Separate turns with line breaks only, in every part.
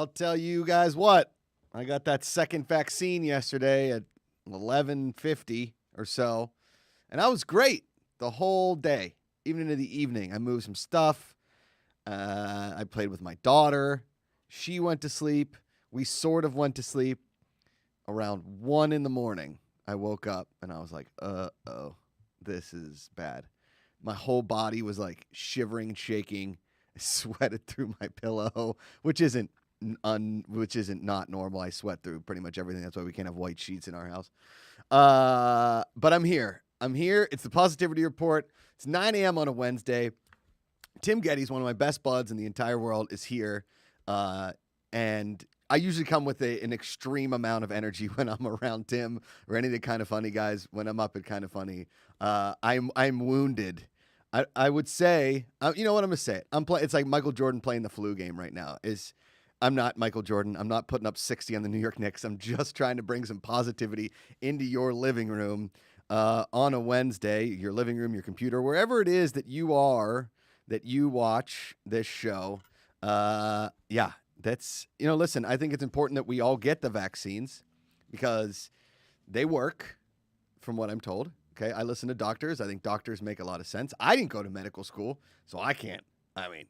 I'll tell you guys what. I got that second vaccine yesterday at 11:50 or so, and I was great the whole day, even into the evening. I moved some stuff. I played with my daughter. She went to sleep. We sort of went to sleep around 1 in the morning. I woke up and I was like, uh-oh, this is bad. My whole body was like shivering and shaking. I sweated through my pillow, which isn't not normal. I sweat through pretty much everything. That's why we can't have white sheets in our house. But I'm here. It's the Positivity Report. It's 9 a.m. on a Wednesday. Tim Gettys, one of my best buds in the entire world, is here. And I usually come with an extreme amount of energy when I'm around Tim or any of the Kind of Funny guys. When I'm up at Kind of Funny, I'm wounded. I would say, you know what, I'm gonna say it. It's like Michael Jordan playing the flu game right now. I'm not Michael Jordan. I'm not putting up 60 on the New York Knicks. I'm just trying to bring some positivity into your living room on a Wednesday, your living room, your computer, wherever it is that you are, that you watch this show. Yeah, that's, listen, I think it's important that we all get the vaccines because they work, from what I'm told. Okay, I listen to doctors. I think doctors make a lot of sense. I didn't go to medical school, so I can't. I mean,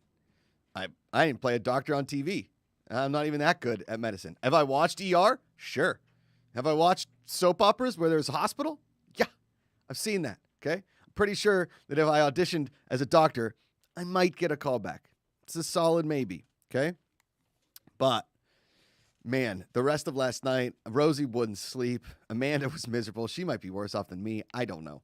I didn't play a doctor on TV. I'm not even that good at medicine. Have I watched ER? Sure. Have I watched soap operas where there's a hospital? Yeah, I've seen that. Okay, I'm pretty sure that if I auditioned as a doctor, I might get a call back. It's a solid maybe. Okay, but man, the rest of last night, Rosie wouldn't sleep. Amanda was miserable. She might be worse off than me. I don't know.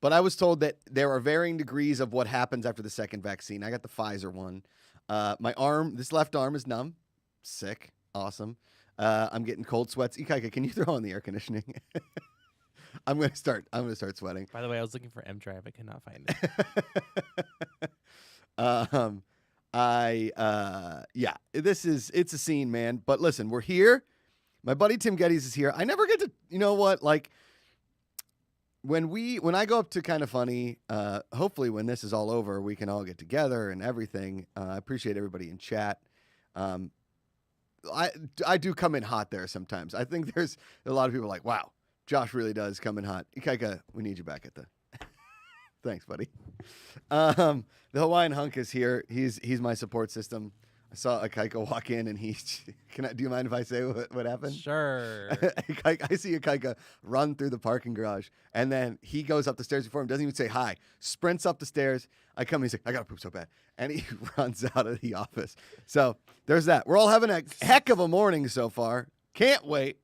But I was told that there are varying degrees of what happens after the second vaccine. I got the Pfizer one. My arm, this left arm is numb. Sick. Awesome. I'm getting cold sweats. Ikaika, can you throw on the air conditioning? I'm gonna start sweating.
By the way, I was looking for M Drive. I could not find it.
It's a scene, man. But listen, we're here. My buddy Tim Gettys is here. I never get to, like when I go up to Kind of Funny, hopefully when this is all over, we can all get together and everything. I appreciate everybody in chat. I do come in hot there sometimes. I think there's a lot of people like, wow, Josh really does come in hot. Ikaika, we need you back at the Thanks, buddy. The Hawaiian hunk is here. He's my support system. I saw Ikaika walk in, and do you mind if I say what happened?
Sure.
I see Ikaika run through the parking garage, and then he goes up the stairs before him, doesn't even say hi, sprints up the stairs. I come, and he's like, I got to poop so bad. And he runs out of the office. So there's that. We're all having a heck of a morning so far. Can't wait.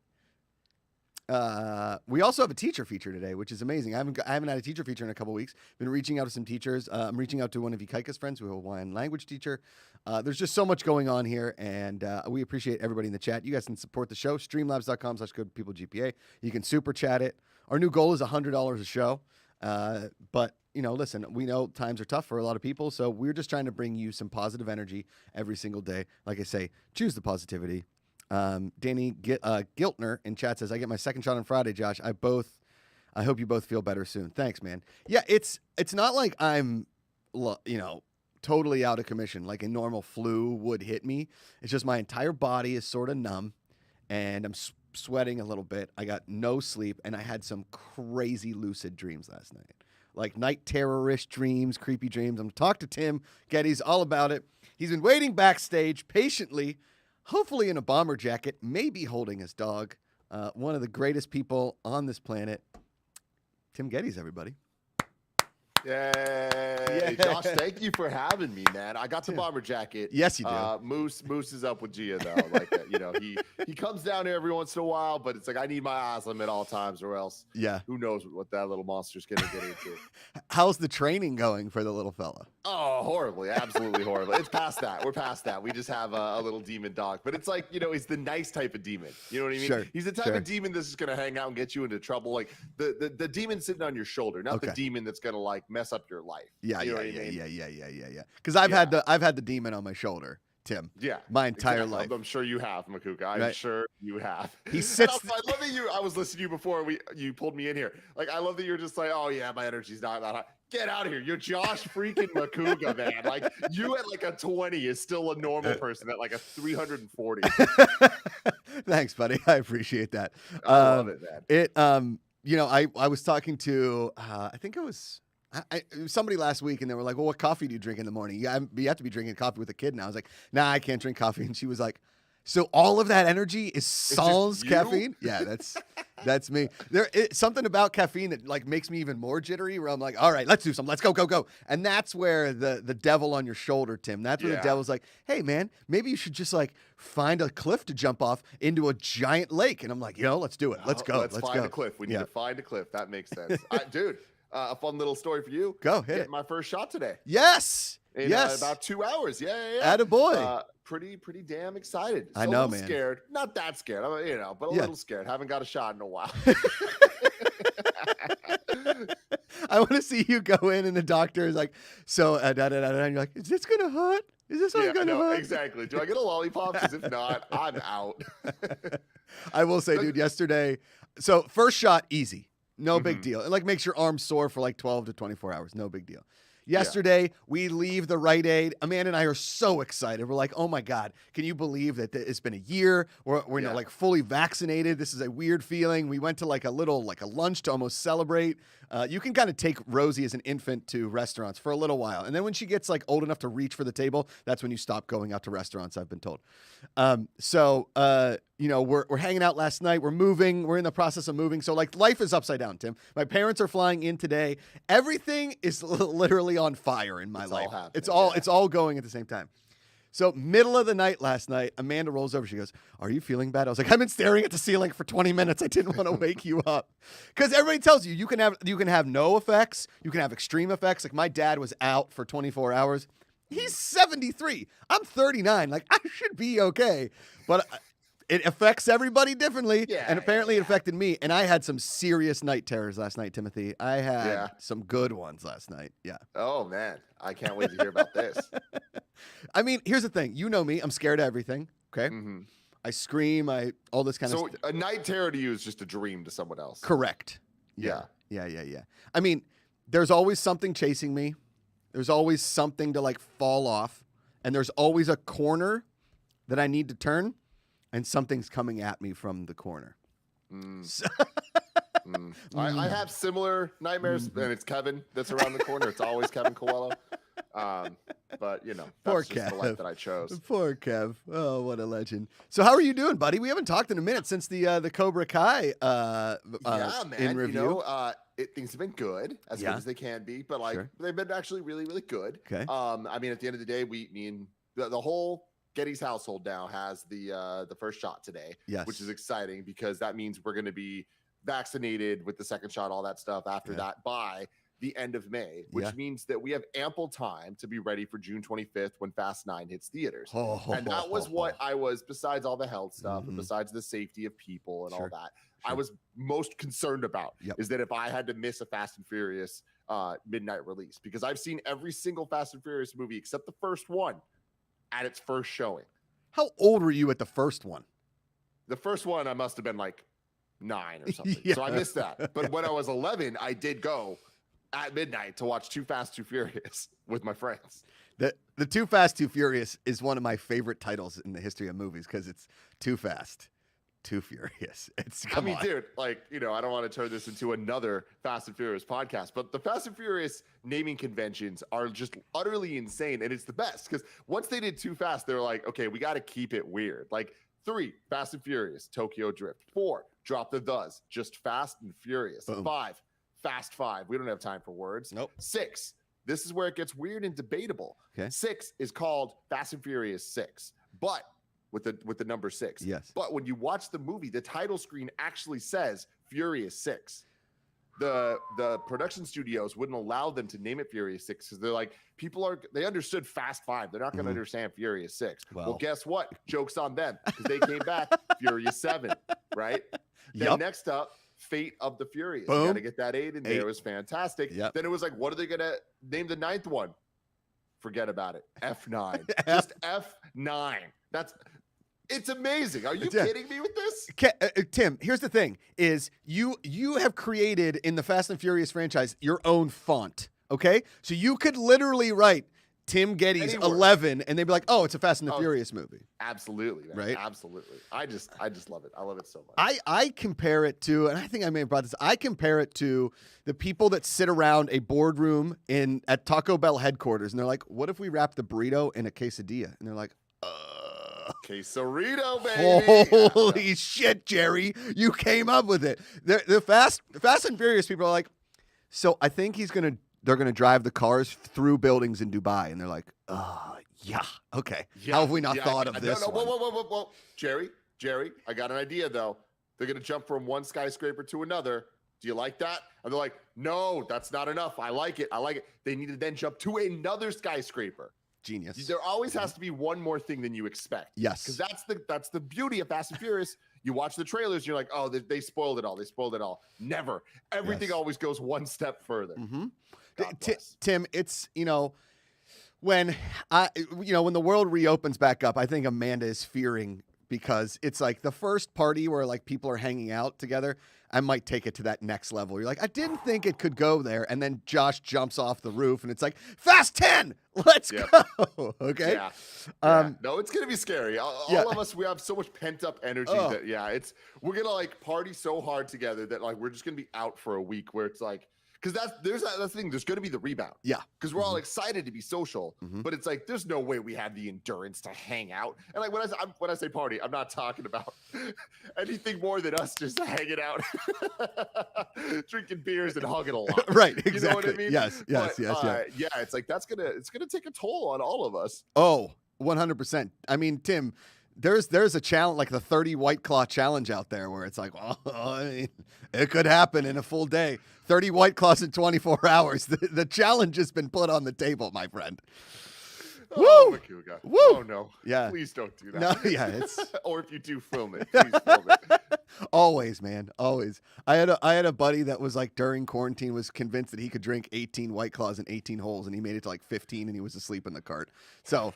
We also have a teacher feature today, which is amazing. I haven't had a teacher feature in a couple weeks. Been reaching out to some teachers. I'm reaching out to one of Ikaika's friends who is a Hawaiian language teacher. There's just so much going on here, and we appreciate everybody in the chat. You guys can support the show, streamlabs.com/goodpeoplegpa. You can super chat it. Our new goal is $100 a show. But, listen, we know times are tough for a lot of people, so we're just trying to bring you some positive energy every single day. Like I say, choose the positivity. Danny Giltner in chat says, I get my second shot on Friday, Josh. I hope you both feel better soon. Thanks, man. Yeah, it's not like I'm, totally out of commission like a normal flu would hit me. It's just my entire body is sort of numb, and I'm sweating a little bit. I got no sleep, and I had some crazy lucid dreams last night. Like night terrorist dreams, creepy dreams. I'm talking to Tim Gettys all about it. He's been waiting backstage patiently, hopefully in a bomber jacket, maybe holding his dog. One of the greatest people on this planet, Tim Gettys, everybody.
Yay. Josh, thank you for having me, man. I got the bomber jacket.
Yes, you do.
Moose is up with Gia, though. Like, he comes down here every once in a while, but it's like I need my eyes on him at all times, or else who knows what that little monster's going to get into.
How's the training going for the little fella?
Oh, horribly. Absolutely horribly. It's past that. We're past that. We just have a little demon dog. But it's like, he's the nice type of demon. You know what I mean?
Sure.
He's the type of demon that's just going to hang out and get you into trouble. Like the demon sitting on your shoulder, not the demon that's going to like mess up your life.
Yeah.
You know what I mean?
Yeah. Because I've had the demon on my shoulder, Tim.
Yeah.
My entire life.
I'm sure you have, Macuga. I'm sure you have.
He sits.
Also, I love that I was listening to you before you pulled me in here. Like, I love that you're just like, oh yeah, my energy's not that high. Get out of here. You're Josh freaking Macuga, man. Like, you at like a 20 is still a normal person at like a 340.
Thanks, buddy. I appreciate that.
I love it, man.
I was talking to, I think it was somebody last week, and they were like, well, what coffee do you drink in the morning? You have to be drinking coffee with a kid now. I was like, nah, I can't drink coffee. And she was like, so all of that energy is sans caffeine? Yeah, that's me. Something about caffeine that like makes me even more jittery, where I'm like, all right, let's do something. Let's go. And that's where the devil on your shoulder, Tim, that's where the devil's like, hey, man, maybe you should just like find a cliff to jump off into a giant lake. And I'm like, let's do it. Let's go.
Let's find a cliff. We need to find a cliff. That makes sense. Dude, a fun little story for you.
Go, hit it.
My first shot today.
Yes.
In about 2 hours. Yeah.
Attaboy.
Pretty damn excited.
I know, man.
Scared. Not that scared. But a little scared. Haven't got a shot in a while.
I want to see you go in and the doctor is like, so, and you're like, is this going to hurt? Is this one going to hurt?
Exactly. Do I get a lollipop? Because if not, I'm out.
I will say, dude, yesterday, so first shot, easy. No big deal. It like makes your arm sore for like 12 to 24 hours. No big deal. Yesterday, we leave the Rite Aid. Amanda and I are so excited. We're like, oh my God, can you believe that it's been a year? We're like fully vaccinated. This is a weird feeling. We went to like a lunch to almost celebrate. You can kind of take Rosie as an infant to restaurants for a little while. And then when she gets like old enough to reach for the table, that's when you stop going out to restaurants, I've been told. We're hanging out last night. We're moving. We're in the process of moving. So like life is upside down, Tim. My parents are flying in today. Everything is literally on fire in my life. It's all going at the same time. So middle of the night last night, Amanda rolls over. She goes, are you feeling bad? I was like, I've been staring at the ceiling for 20 minutes. I didn't want to wake you up. Because everybody tells you can have no effects. You can have extreme effects. Like my dad was out for 24 hours. He's 73. I'm 39. Like I should be okay. But it affects everybody differently. Yeah, and apparently it affected me. And I had some serious night terrors last night, Timothy. I had some good ones last night. Yeah.
Oh, man. I can't wait to hear about this.
I mean, here's the thing. You know me. I'm scared of everything. Okay. Mm-hmm. I scream. All this kind of stuff.
So a night terror to you is just a dream to someone else.
Correct. Yeah. I mean, there's always something chasing me. There's always something to like fall off. And there's always a corner that I need to turn. And something's coming at me from the corner.
I have similar nightmares, and it's Kevin that's around the corner. It's always Kevin Coelho. But, that's just the life that I chose.
Poor Kev. Oh, what a legend. So how are you doing, buddy? We haven't talked in a minute since the Cobra Kai
man.
in review.
Things have been good, as good as they can be, but they've been actually really, really good.
Okay.
I mean, at the end of the day, me and the whole Gettys household now has the first shot today, which is exciting because that means we're going to be vaccinated with the second shot, all that stuff after that by the end of May, which means that we have ample time to be ready for June 25th when Fast 9 hits theaters. And that was what I was, besides all the health stuff and besides the safety of people and all that, I was most concerned about is that if I had to miss a Fast and Furious midnight release, because I've seen every single Fast and Furious movie except the first one at its first showing.
How old were you at the first one?
The first one, I must have been like 9 or something. So I missed that. But when I was 11, I did go at midnight to watch Too Fast, Too Furious with my friends.
The Too Fast, Too Furious is one of my favorite titles in the history of movies because it's too fast, too furious.
Dude, I don't want to turn this into another Fast and Furious podcast, but the Fast and Furious naming conventions are just utterly insane, and it's the best because once they did Too Fast, they were like, okay, we got to keep it weird. Like 3, Fast and Furious, Tokyo Drift. 4, drop the does, just Fast and Furious. Boom. 5, Fast 5. We don't have time for words.
Nope.
6, this is where it gets weird and debatable.
Okay.
6 is called Fast and Furious 6, but with the number 6.
Yes.
But when you watch the movie, the title screen actually says Furious 6. The production studios wouldn't allow them to name it Furious 6 because they're like, they understood Fast 5. They're not going to understand Furious 6. Well, guess what? Joke's on them because they came back Furious 7, right? Then next up, Fate of the Furious.
Boom.
You got to get that 8 in there. It was fantastic.
Yep.
Then it was like, what are they going to name the 9th one? Forget about it. F9. Just F9. It's amazing. Are you kidding me with this?
Tim, here's the thing is you have created in the Fast and Furious franchise your own font Okay, so you could literally write Tim Gettys
Anywhere.
11, and they'd be like, "Oh, it's a Fast and the Furious movie."
Absolutely, man.
Right?
Absolutely. I just love it. I love it so much.
I compare it to, and I think I may have brought this. I compare it to the people that sit around a boardroom at Taco Bell headquarters, and they're like, "What if we wrap the burrito in a quesadilla?" And they're like,
Quesarito, baby.
Holy shit, Jerry! You came up with it. The Fast and Furious people are like, so I think they're gonna drive the cars through buildings in Dubai, and they're like, yeah, okay. How have we not thought of this?
No, whoa. Jerry, I got an idea though. They're gonna jump from one skyscraper to another. Do you like that? And they're like, no, that's not enough. I like it. They need to then jump to another skyscraper.
Genius.
There always has to be one more thing than you expect.
Yes.
Because that's the beauty of Fast and Furious. You watch the trailers, you're like, oh, they spoiled it all. Never. Everything always goes one step further.
Mm-hmm. Tim, it's, when the world reopens back up, I think Amanda is fearing, because it's like the first party where like people are hanging out together, I might take it to that next level. You're like, I didn't think it could go there. And then Josh jumps off the roof and it's like, Fast 10, let's go. Okay.
Yeah. No, it's going to be scary. All of us, we have so much pent up energy that, we're going to like party so hard together that like, we're just going to be out for a week where it's like, because that's the thing. There's going to be the rebound. Yeah. Because we're all excited to be social, but it's like there's no way we have the endurance to hang out. And like when I say party, I'm not talking about anything more than us just hanging out, drinking beers and hugging a lot.
Right. Exactly.
You know what I mean?
Yes.
Yeah. It's like it's gonna take a toll on all of us.
Oh, 100%. I mean, Tim, there's a challenge, like the 30 White Claw challenge out there, where it's like, well, I mean, it could happen in a full day. 30 White Claws in 24 hours. The challenge has been put on the table, my friend.
Oh,
Woo!
Macuga.
Woo!
Oh, no.
Yeah.
Please don't do that.
No, yeah, it's
or if you do film it, please film it.
always, man, always. I had a buddy that was like during quarantine was convinced that he could drink 18 White Claws in 18 holes, and he made it to like 15, and he was asleep in the cart. So,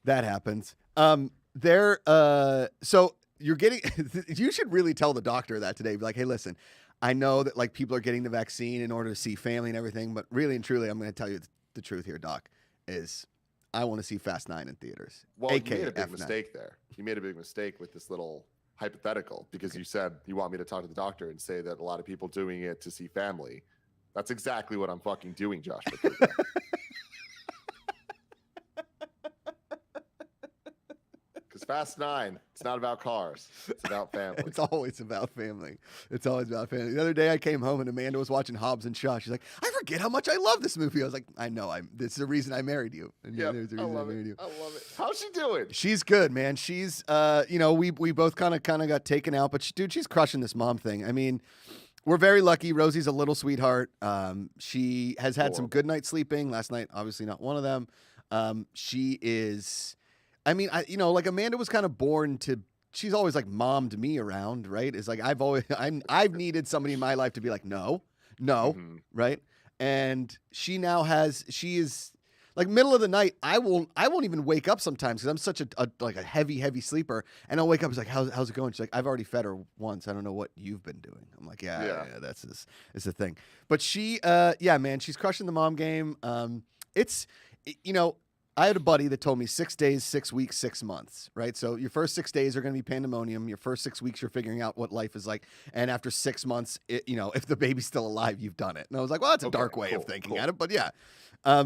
that happens. So you're getting, you should really tell the doctor that today. Be like, hey, listen, I know that like people are getting the vaccine in order to see family and everything, but really and truly, I'm going to tell you the truth here, Doc, is I want to see Fast 9 in theaters.
Well, you made a big mistake there. You made a big mistake with this little hypothetical, because you said you want me to talk to the doctor and say that a lot of people doing it to see family. That's exactly what I'm fucking doing, Josh. Because Fast 9, it's not about cars. It's about family.
It's always about family. It's always about family. The other day I came home and Amanda was watching Hobbs and Shaw. She's like, I forget how much I love this movie. I was like, I know. This is the reason I married you. And
I love it. How's she doing?
She's good, man. She's, we both kind of got taken out, but she's crushing this mom thing. I mean, we're very lucky. Rosie's a little sweetheart. She has had some good nights sleeping. Last night, obviously not one of them. She is... I mean, like Amanda was kind of born to. She's always like mommed me around, right? It's like I've needed somebody in my life to be like, no, right? And she is like middle of the night. I won't even wake up sometimes because I'm such a heavy sleeper. And I'll wake up. It's like, how's it going? She's like, I've already fed her once. I don't know what you've been doing. I'm like, yeah, that's the thing. But she, man, she's crushing the mom game. I had a buddy that told me 6 days, 6 weeks, 6 months, right? So your first 6 days are going to be pandemonium. Your first 6 weeks, you're figuring out what life is like. And after 6 months, if the baby's still alive, you've done it. And I was like, well, that's a dark way of thinking at it, but yeah.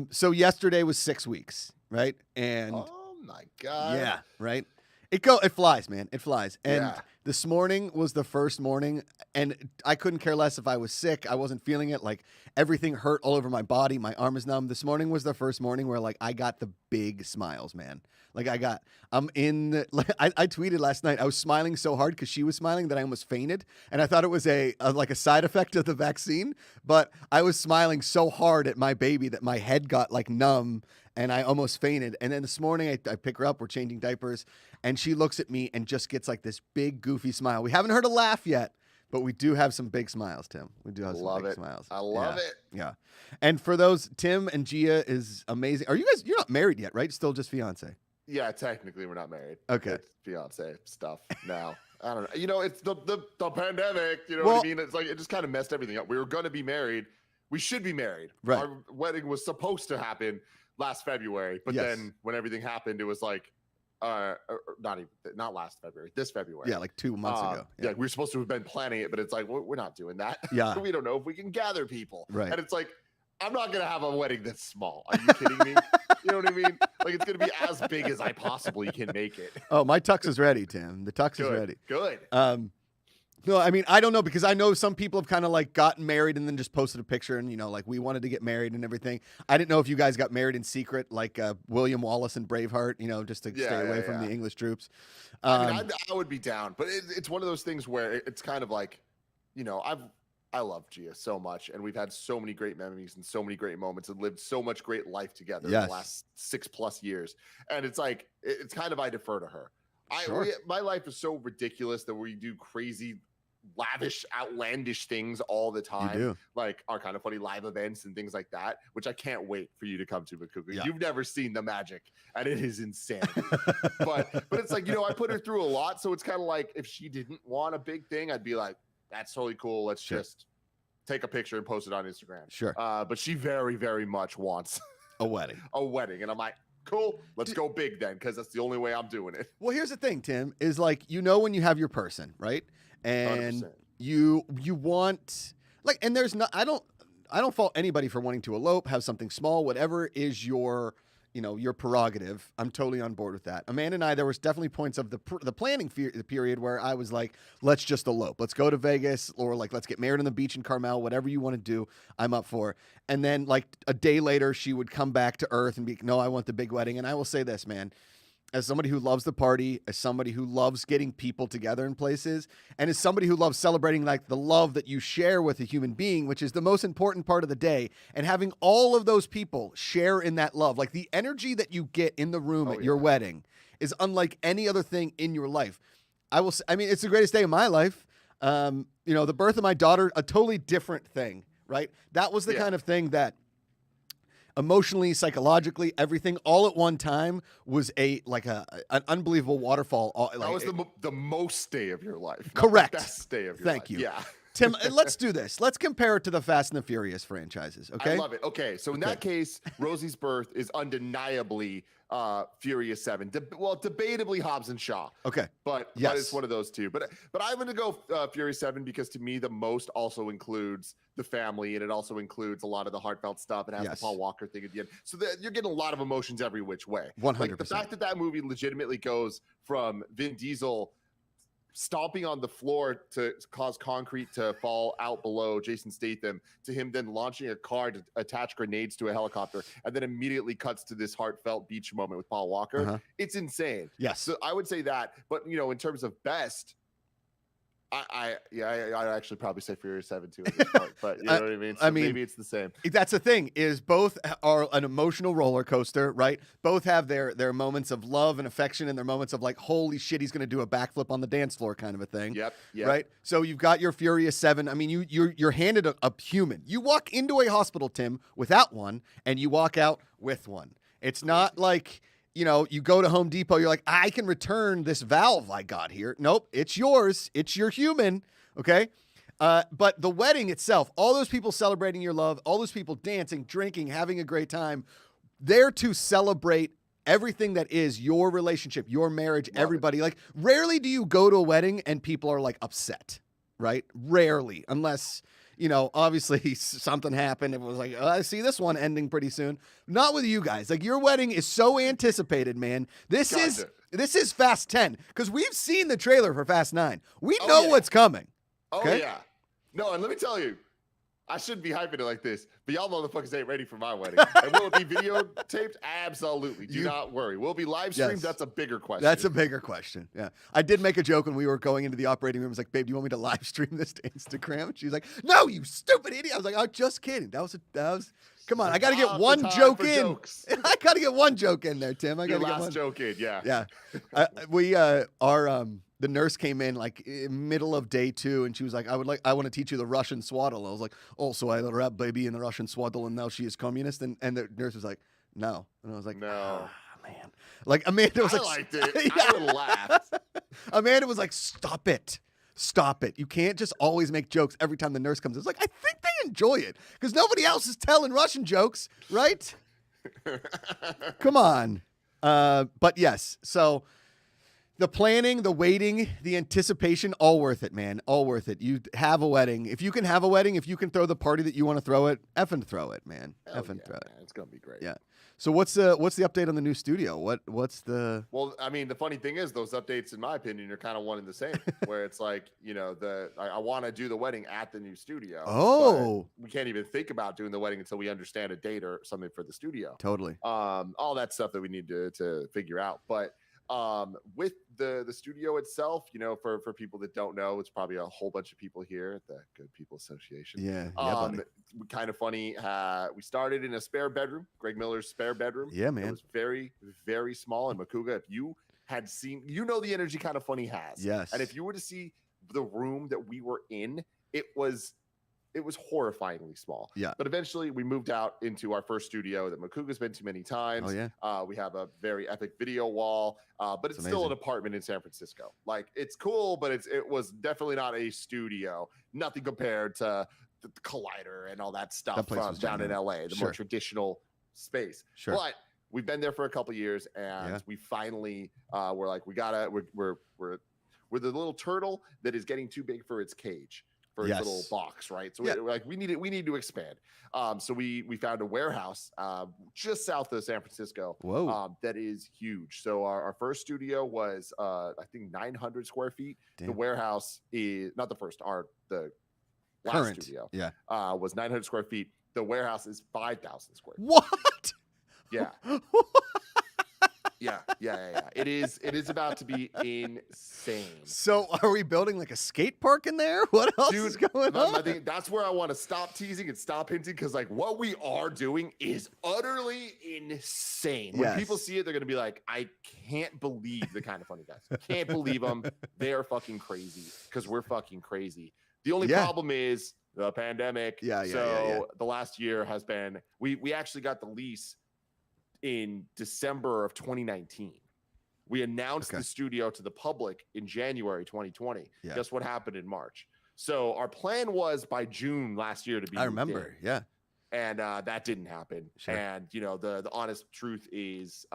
So yesterday was 6 weeks, right? And
oh my God.
Yeah, right? It flies, man. It flies. And this morning was the first morning, and I couldn't care less if I was sick. I wasn't feeling it. Like everything hurt all over my body. My arm is numb. This morning was the first morning where like I got the big smiles, man. Like I tweeted last night. I was smiling so hard because she was smiling that I almost fainted, and I thought it was a side effect of the vaccine. But I was smiling so hard at my baby that my head got like numb, and I almost fainted. And then this morning I pick her up. We're changing diapers, and she looks at me and just gets like this big goofy smile. We haven't heard a laugh yet, but we do have some big smiles, Tim. We do have some big smiles.
I love it.
Yeah. And for those, Tim and Gia is amazing. Are you guys? You're not married yet, right? Still just fiance.
Yeah, technically we're not married.
Okay.
It's fiance stuff now. I don't know. It's the pandemic. You know what I mean? It's like it just kind of messed everything up. We were going to be married. we should be married.
Right.
Our wedding was supposed to happen last February, but then when everything happened, it was like, not last February, this February.
Yeah, like 2 months ago.
Yeah, we were supposed to have been planning it, but it's like, we're not doing that.
Yeah.
We don't know if we can gather people.
Right.
And it's like, I'm not going to have a wedding that's small. Are you kidding me? You know what I mean? Like, it's going to be as big as I possibly can make it.
Oh, my tux is ready, Tim. The tux is ready.
Good.
No, I mean, I don't know, because I know some people have kind of like gotten married and then just posted a picture and, like we wanted to get married and everything. I didn't know if you guys got married in secret, like William Wallace and Braveheart, just to stay away from the English troops.
I mean, I would be down, but it's one of those things where it's kind of like, I love Gia so much, and we've had so many great memories and so many great moments and lived so much great life together in the last 6+ years. And it's like, it's kind of, I defer to her. My life is so ridiculous that we do crazy, lavish, outlandish things all the time.
You do.
Like our Kind of Funny live events and things like that, which I can't wait for you to come to, Macuga.
Yeah.
You've never seen the magic, and it is insane. but it's like, I put her through a lot, so it's kind of like, if she didn't want a big thing, I'd be like, that's totally cool. Let's just take a picture and post it on Instagram.
Sure.
But she very, very much wants
a wedding.
And I'm like, cool, let's go big then, because that's the only way I'm doing it.
Well, here's the thing, Tim, is like, when you have your person, right? And
100%.
you want, like, and there's not, I don't fault anybody for wanting to elope, have something small, whatever is your your prerogative. I'm totally on board with that. Amanda and I, there was definitely points of the planning period where I was like, let's just elope. Let's go to Vegas, or like, let's get married on the beach in Carmel, whatever you want to do, I'm up for. And then like a day later, she would come back to earth and be, no, I want the big wedding. And I will say this, man, as somebody who loves the party, as somebody who loves getting people together in places, and as somebody who loves celebrating like the love that you share with a human being, which is the most important part of the day, and having all of those people share in that love, like the energy that you get in the room at your wedding is unlike any other thing in your life. I mean, it's the greatest day of my life. The birth of my daughter, a totally different thing, right? That was the kind of thing that emotionally, psychologically, everything all at one time was an unbelievable waterfall.
That was the most day of your life.
Correct.
The best day of your life.
Thank you.
Yeah.
Tim, let's do this. Let's compare it to the Fast and the Furious franchises, okay?
I love it. Okay, so in that case, Rosie's birth is undeniably Furious 7. Debatably Hobbs and Shaw.
Okay.
But it's one of those two. But I'm going to go Furious 7 because to me, the most also includes the family, and it also includes a lot of the heartfelt stuff. It has the Paul Walker thing at the end. So you're getting a lot of emotions every which way.
100%.
Like the fact that movie legitimately goes from Vin Diesel stomping on the floor to cause concrete to fall out below Jason Statham, to him then launching a car to attach grenades to a helicopter, and then immediately cuts to this heartfelt beach moment with Paul Walker. It's insane.
Yes.
So I would say that, but in terms of best, I'd actually probably say Furious 7 too at this point, but you know what I mean? So maybe it's the same.
That's the thing, is both are an emotional roller coaster, right? Both have their moments of love and affection and their moments of like, holy shit, he's going to do a backflip on the dance floor kind of a thing.
Yep.
Right? So you've got your Furious 7. I mean, you're handed a human. You walk into a hospital, Tim, without one, and you walk out with one. It's not like, you go to Home Depot, you're like, I can return this valve I got here. Nope, it's yours. It's your human, okay? But the wedding itself, all those people celebrating your love, all those people dancing, drinking, having a great time, there to celebrate everything that is your relationship, your marriage, everybody. Like, rarely do you go to a wedding and people are, like, upset, right? Rarely, unless... obviously something happened. It was like, I see this one ending pretty soon. Not with you guys. Like, your wedding is so anticipated, man. This is Fast 10, because we've seen the trailer for Fast 9. We know what's coming. Okay?
Oh, yeah. No, and let me tell you, I shouldn't be hyping it like this, but y'all motherfuckers ain't ready for my wedding. And will it be videotaped? Absolutely. Do not worry. Will it be live streamed?
Yes.
That's a bigger question.
That's a bigger question. Yeah. I did make a joke when we were going into the operating room. I was like, babe, do you want me to live stream this to Instagram? And she was like, no, you stupid idiot. I was like, oh, just kidding. That was come on. I got to get one joke in. Jokes. I got to get one joke in there, Tim. I got to get one
joke in. Yeah.
Yeah. The nurse came in like middle of day 2, and she was like, I want to teach you the Russian swaddle. I was like, oh, so I wrap baby in the Russian swaddle, and now she is communist. And the nurse was like, no. And I was like,
no,
man. Like, Amanda was
I
like,
liked it. I would laugh.
Amanda was like, stop it. You can't just always make jokes every time the nurse comes. It's like, I think they enjoy it because nobody else is telling Russian jokes, right? Come on. But yes, so the planning, the waiting, the anticipation, all worth it, man. All worth it. You have a wedding. If you can have a wedding, if you can throw the party that you want to throw it, effing throw it, man. Effing throw it.
Man, it's gonna be great.
Yeah. So what's the update on the new studio? What's the?
Well, I mean, the funny thing is, those updates, in my opinion, are kind of one and the same. Where it's like, I want to do the wedding at the new studio.
Oh,
we can't even think about doing the wedding until we understand a date or something for the studio.
Totally.
All that stuff that we need to figure out, but. With the studio itself, for people that don't know, it's probably a whole bunch of people here at the Good People Association.
Yeah.
Kind of funny. We started in a spare bedroom, Greg Miller's spare bedroom.
Yeah, man.
It was very, very small. And Macuga, if you had seen, the energy Kind of Funny has.
Yes.
And if you were to see the room that we were in, it was horrifyingly small.
Yeah.
But eventually we moved out into our first studio that Macuga's been to many times.
Oh, yeah.
We have a very epic video wall, but it's still an apartment in San Francisco. Like, it's cool, but it was definitely not a studio. Nothing compared to the Collider and all that stuff from down in LA, the more traditional space.
Sure.
But we've been there for a couple years, and we finally we're like, we're the little turtle that is getting too big for its cage. For its little box, right? So we need to expand. So we found a warehouse just south of San Francisco.
Whoa.
That is huge. So our first studio was I think 900 square feet.
Damn.
The warehouse is not the first. The last
Current
studio
was
900 square feet. The warehouse is 5,000 square feet.
What?
Yeah. Yeah. It is about to be insane.
So are we building like a skate park in there? What else is going on?
I think that's where I want to stop teasing and stop hinting, because like what we are doing is utterly insane. When people see it, they're going to be like, I can't believe the Kind of Funny guys. Can't believe them. They are fucking crazy because we're fucking crazy. The only problem is the pandemic. So the last year has been, we actually got the lease in December of 2019. We announced the studio to the public in January 2020. Guess what happened in March? So our plan was by June last year to be.
I remember,
and that didn't happen.
Sure.
And the honest truth is,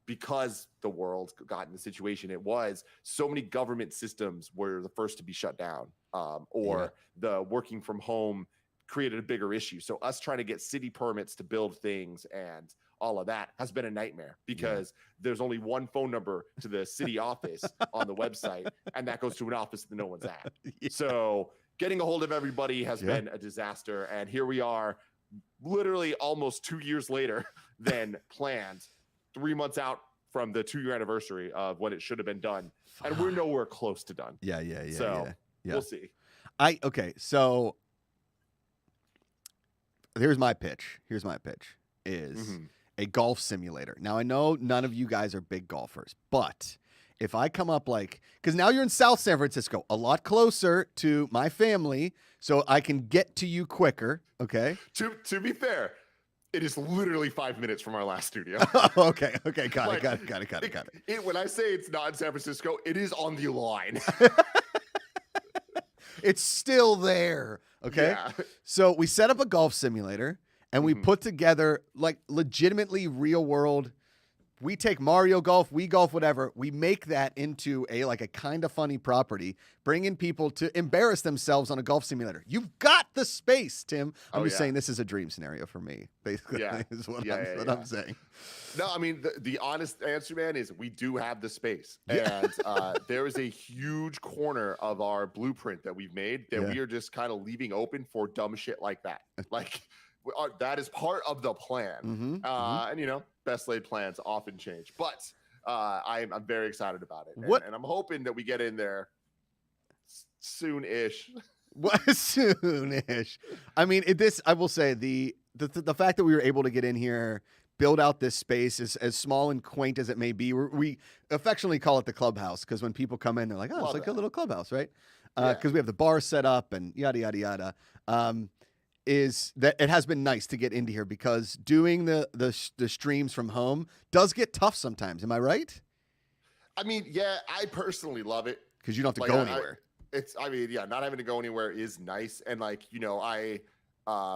because the world got in the situation it was, so many government systems were the first to be shut down, or the working from home created a bigger issue. So us trying to get city permits to build things and all of that has been a nightmare, because there's only one phone number to the city office on the website, and that goes to an office that no one's at. So getting a hold of everybody has been a disaster. And here we are, literally almost 2 years later than planned, 3 months out from the 2-year anniversary of when it should have been done. And we're nowhere close to done. So we'll see.
So here's my pitch is a golf simulator. Now, I know none of you guys are big golfers, but if I come up because now you're in South San Francisco, a lot closer to my family, so I can get to you quicker, okay?
To be fair, it is literally 5 minutes from our last studio.
Okay, got it.
When I say it's not in San Francisco, it is on the line.
It's still there, okay?
Yeah.
So we set up a golf simulator, and we put together legitimately real world. We take Mario Golf, Wii Golf, whatever. We make that into a Kind of Funny property, bring in people to embarrass themselves on a golf simulator. You've got the space, Tim. I'm just saying this is a dream scenario for me, basically, is what I'm saying.
No, I mean, the honest answer, man, is we do have the space. And there is a huge corner of our blueprint that we've made that we are just kind of leaving open for dumb shit like that. That is part of the plan. And best laid plans often change, but I'm very excited about it. And I'm hoping that we get in there soon-ish.
Soon-ish. I mean, I will say the fact that we were able to get in here, build out this space, is as small and quaint as it may be. We affectionately call it the clubhouse, because when people come in, they're like, it's like a little clubhouse, right? Because we have the bar set up and yada, yada, yada. Is that it has been nice to get into here, because doing the streams from home does get tough sometimes. Am I right?
I mean, I personally love it.
Because you don't have to go anywhere.
I mean, yeah, not having to go anywhere is nice. And like, I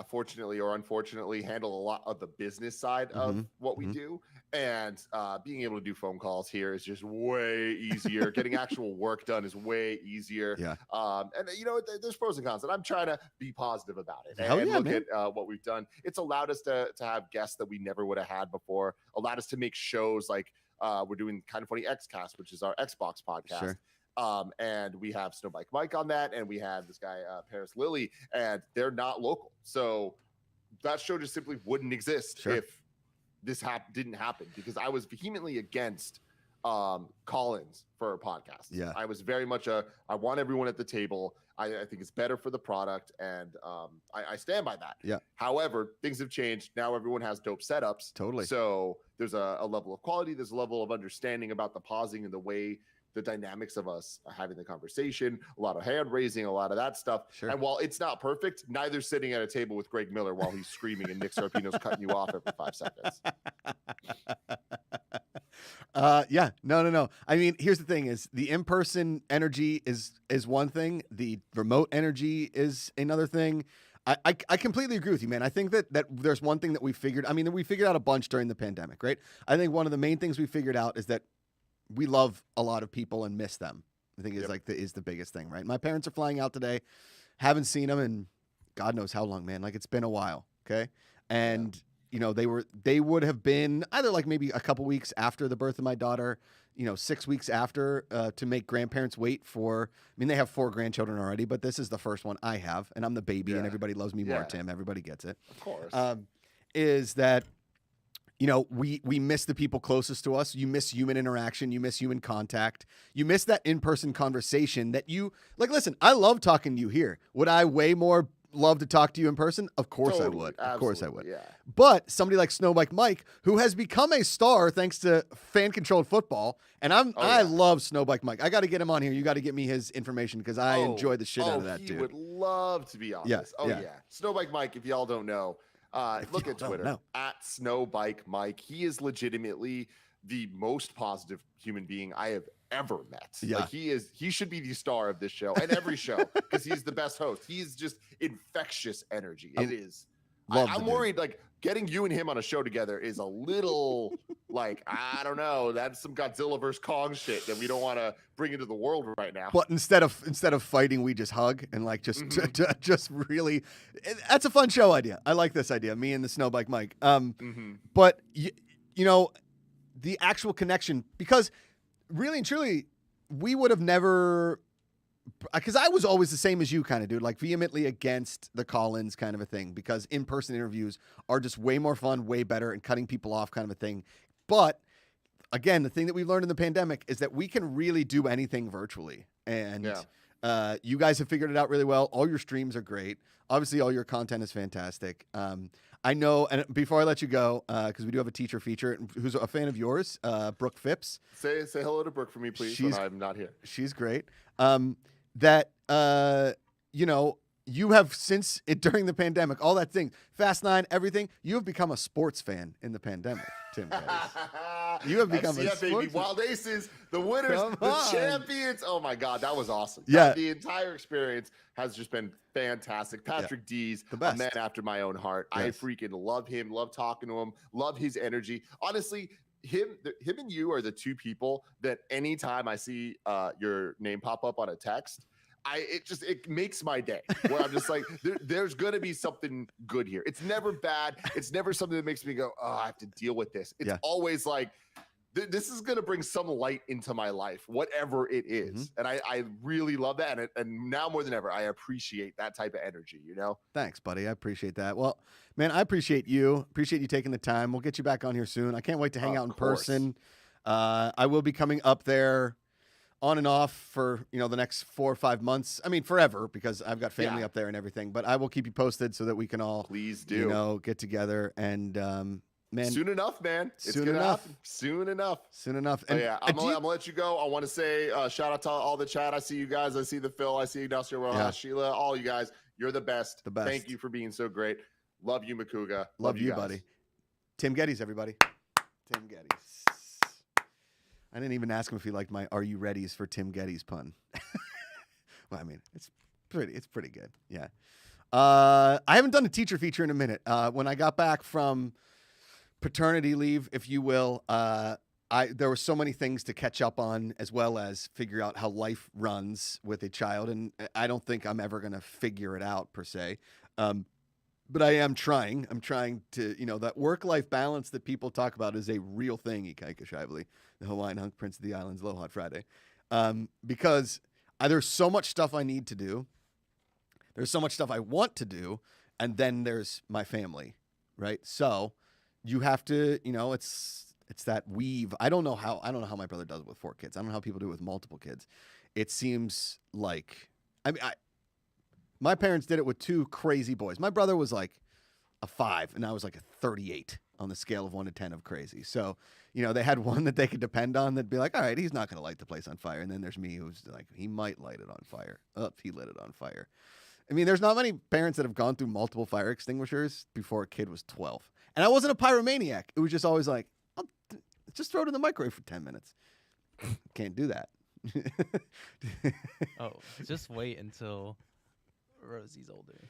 fortunately or unfortunately handle a lot of the business side of what we do. And being able to do phone calls here is just way easier. Getting actual work done is way easier.
Yeah.
And there's pros and cons, and I'm trying to be positive about it
Hell
and
yeah,
look
man.
at what we've done. It's allowed us to have guests that we never would have had before, allowed us to make shows like we're doing Kind of Funny Xcast, which is our Xbox podcast.
Sure.
And we have Snowbike Mike on that, and we have this guy Paris Lilly, and they're not local, so that show just simply wouldn't exist if this didn't happen, because I was vehemently against call-ins for a podcast.
Yeah,
I was very much I want everyone at the table. I think it's better for the product, and I stand by that.
Yeah.
However, things have changed. Now everyone has dope setups.
Totally.
So there's a level of quality. There's a level of understanding about the pausing and the way the dynamics of us having the conversation, a lot of hand raising, a lot of that stuff.
Sure.
And while it's not perfect, neither sitting at a table with Greg Miller while he's screaming and Nick Sarpino's cutting you off every 5 seconds.
Yeah, no. I mean, here's the thing: is the in-person energy is one thing, the remote energy is another thing. I completely agree with you, man. I think that there's one thing that we figured. I mean, we figured out a bunch during the pandemic, right? I think one of the main things we figured out is that we love a lot of people and miss them. I think is the biggest thing, right? My parents are flying out today. Haven't seen them in God knows how long, man. Like, it's been a while. Okay. And they would have been either like maybe a couple weeks after the birth of my daughter, 6 weeks after, to make grandparents wait for, I mean, they have 4 grandchildren already, but this is the first one I have, and I'm the baby and everybody loves me more, Tim. Everybody gets it.
Of course.
Is that, we miss the people closest to us. You miss human interaction. You miss human contact. You miss that in-person conversation that you like. Listen, I love talking to you here. Would I way more love to talk to you in person? Of course I would.
Absolutely.
Of course I would.
Yeah.
But somebody like Snowbike Mike, who has become a star thanks to fan-controlled football, and I love Snowbike Mike. I got to get him on here. You got to get me his information because I enjoy the shit out of that dude.
He would love to be on this. Snowbike Mike, if y'all don't know, look at Twitter at Snowbike Mike. He is legitimately the most positive human being I have ever met.
Yeah.
Like, he should be the star of this show and every show because he's the best host. He's just infectious energy. It is. I'm worried, like, getting you and him on a show together is a little like, I don't know, that's some Godzilla vs. Kong shit that we don't want to bring into the world right now.
But instead of fighting, we just hug and like just really, that's a fun show idea. I like this idea. Me and the Snowbike Mike. But the actual connection, because really and truly, we would have never. Because I was always the same as you, kind of dude, like vehemently against the call-ins kind of a thing, because in-person interviews are just way more fun, way better, and cutting people off kind of a thing. But again, the thing that we've learned in the pandemic is that we can really do anything virtually. And you guys have figured it out really well. All your streams are great. Obviously, all your content is fantastic. I know, and before I let you go, because we do have a teacher feature who's a fan of yours, Brooke Phipps.
Say hello to Brooke for me, please, when I'm not here.
She's great. You have since during the pandemic, all that thing, Fast 9, everything, you have become a sports fan in the pandemic, Tim Gettys. You have become a sports
baby. Wild Aces, the winners, champions. Oh my God, that was awesome.
Yeah.
The entire experience has just been fantastic. Patrick D's,
the best.
A man after my own heart.
Yes.
I freaking love him, love talking to him, love his energy. Honestly, him and you are the two people that anytime I see your name pop up on a text, it makes my day, where I'm just like, there's going to be something good here. It's never bad. It's never something that makes me go, oh, I have to deal with this. It's always like, this is going to bring some light into my life, whatever it is. And I really love that. And now more than ever, I appreciate that type of energy,
Thanks, buddy. I appreciate that. Well, man, I appreciate you. Appreciate you taking the time. We'll get you back on here soon. I can't wait to hang out in person. I will be coming up there on and off for, the next 4 or 5 months. I mean, forever, because I've got family up there and everything, but I will keep you posted so that we can all,
please do,
get together and, man.
Soon enough, man. It's
soon
gonna
enough.
happen. Soon enough.
Soon enough.
And I'm gonna let you go. I want to say shout out to all the chat. I see you guys. I see the Phil. I see Ignacio Rojas, Sheila, all you guys. You're the best.
The best.
Thank you for being so great. Love you, Macuga.
Love you, buddy. Tim Gettys, everybody. Tim Gettys. I didn't even ask him if he liked my "Are you ready's" for Tim Gettys pun. Well, I mean, it's pretty good. Yeah. I haven't done a teacher feature in a minute. When I got back from paternity leave, if you will, there were so many things to catch up on, as well as figure out how life runs with a child. And I don't think I'm ever going to figure it out per se. But I am trying. I'm trying to, that work-life balance that people talk about is a real thing, GPACharity, the Hawaiian Hunk Prince of the Islands, Aloha Friday. Because there's so much stuff I need to do. There's so much stuff I want to do. And then there's my family, right? So you have to, it's that weave. I don't know how my brother does it with 4 kids. I don't know how people do it with multiple kids. It seems like, my parents did it with 2 crazy boys. My brother was like a 5, and I was like a 38 on the scale of 1 to 10 of crazy. So, they had one that they could depend on that'd be like, all right, he's not going to light the place on fire. And then there's me who's like, he might light it on fire. Oh, he lit it on fire. I mean, there's not many parents that have gone through multiple fire extinguishers before a kid was 12. And I wasn't a pyromaniac. It was just always like, just throw it in the microwave for 10 minutes. Can't do that.
Oh, just wait until Rosie's older.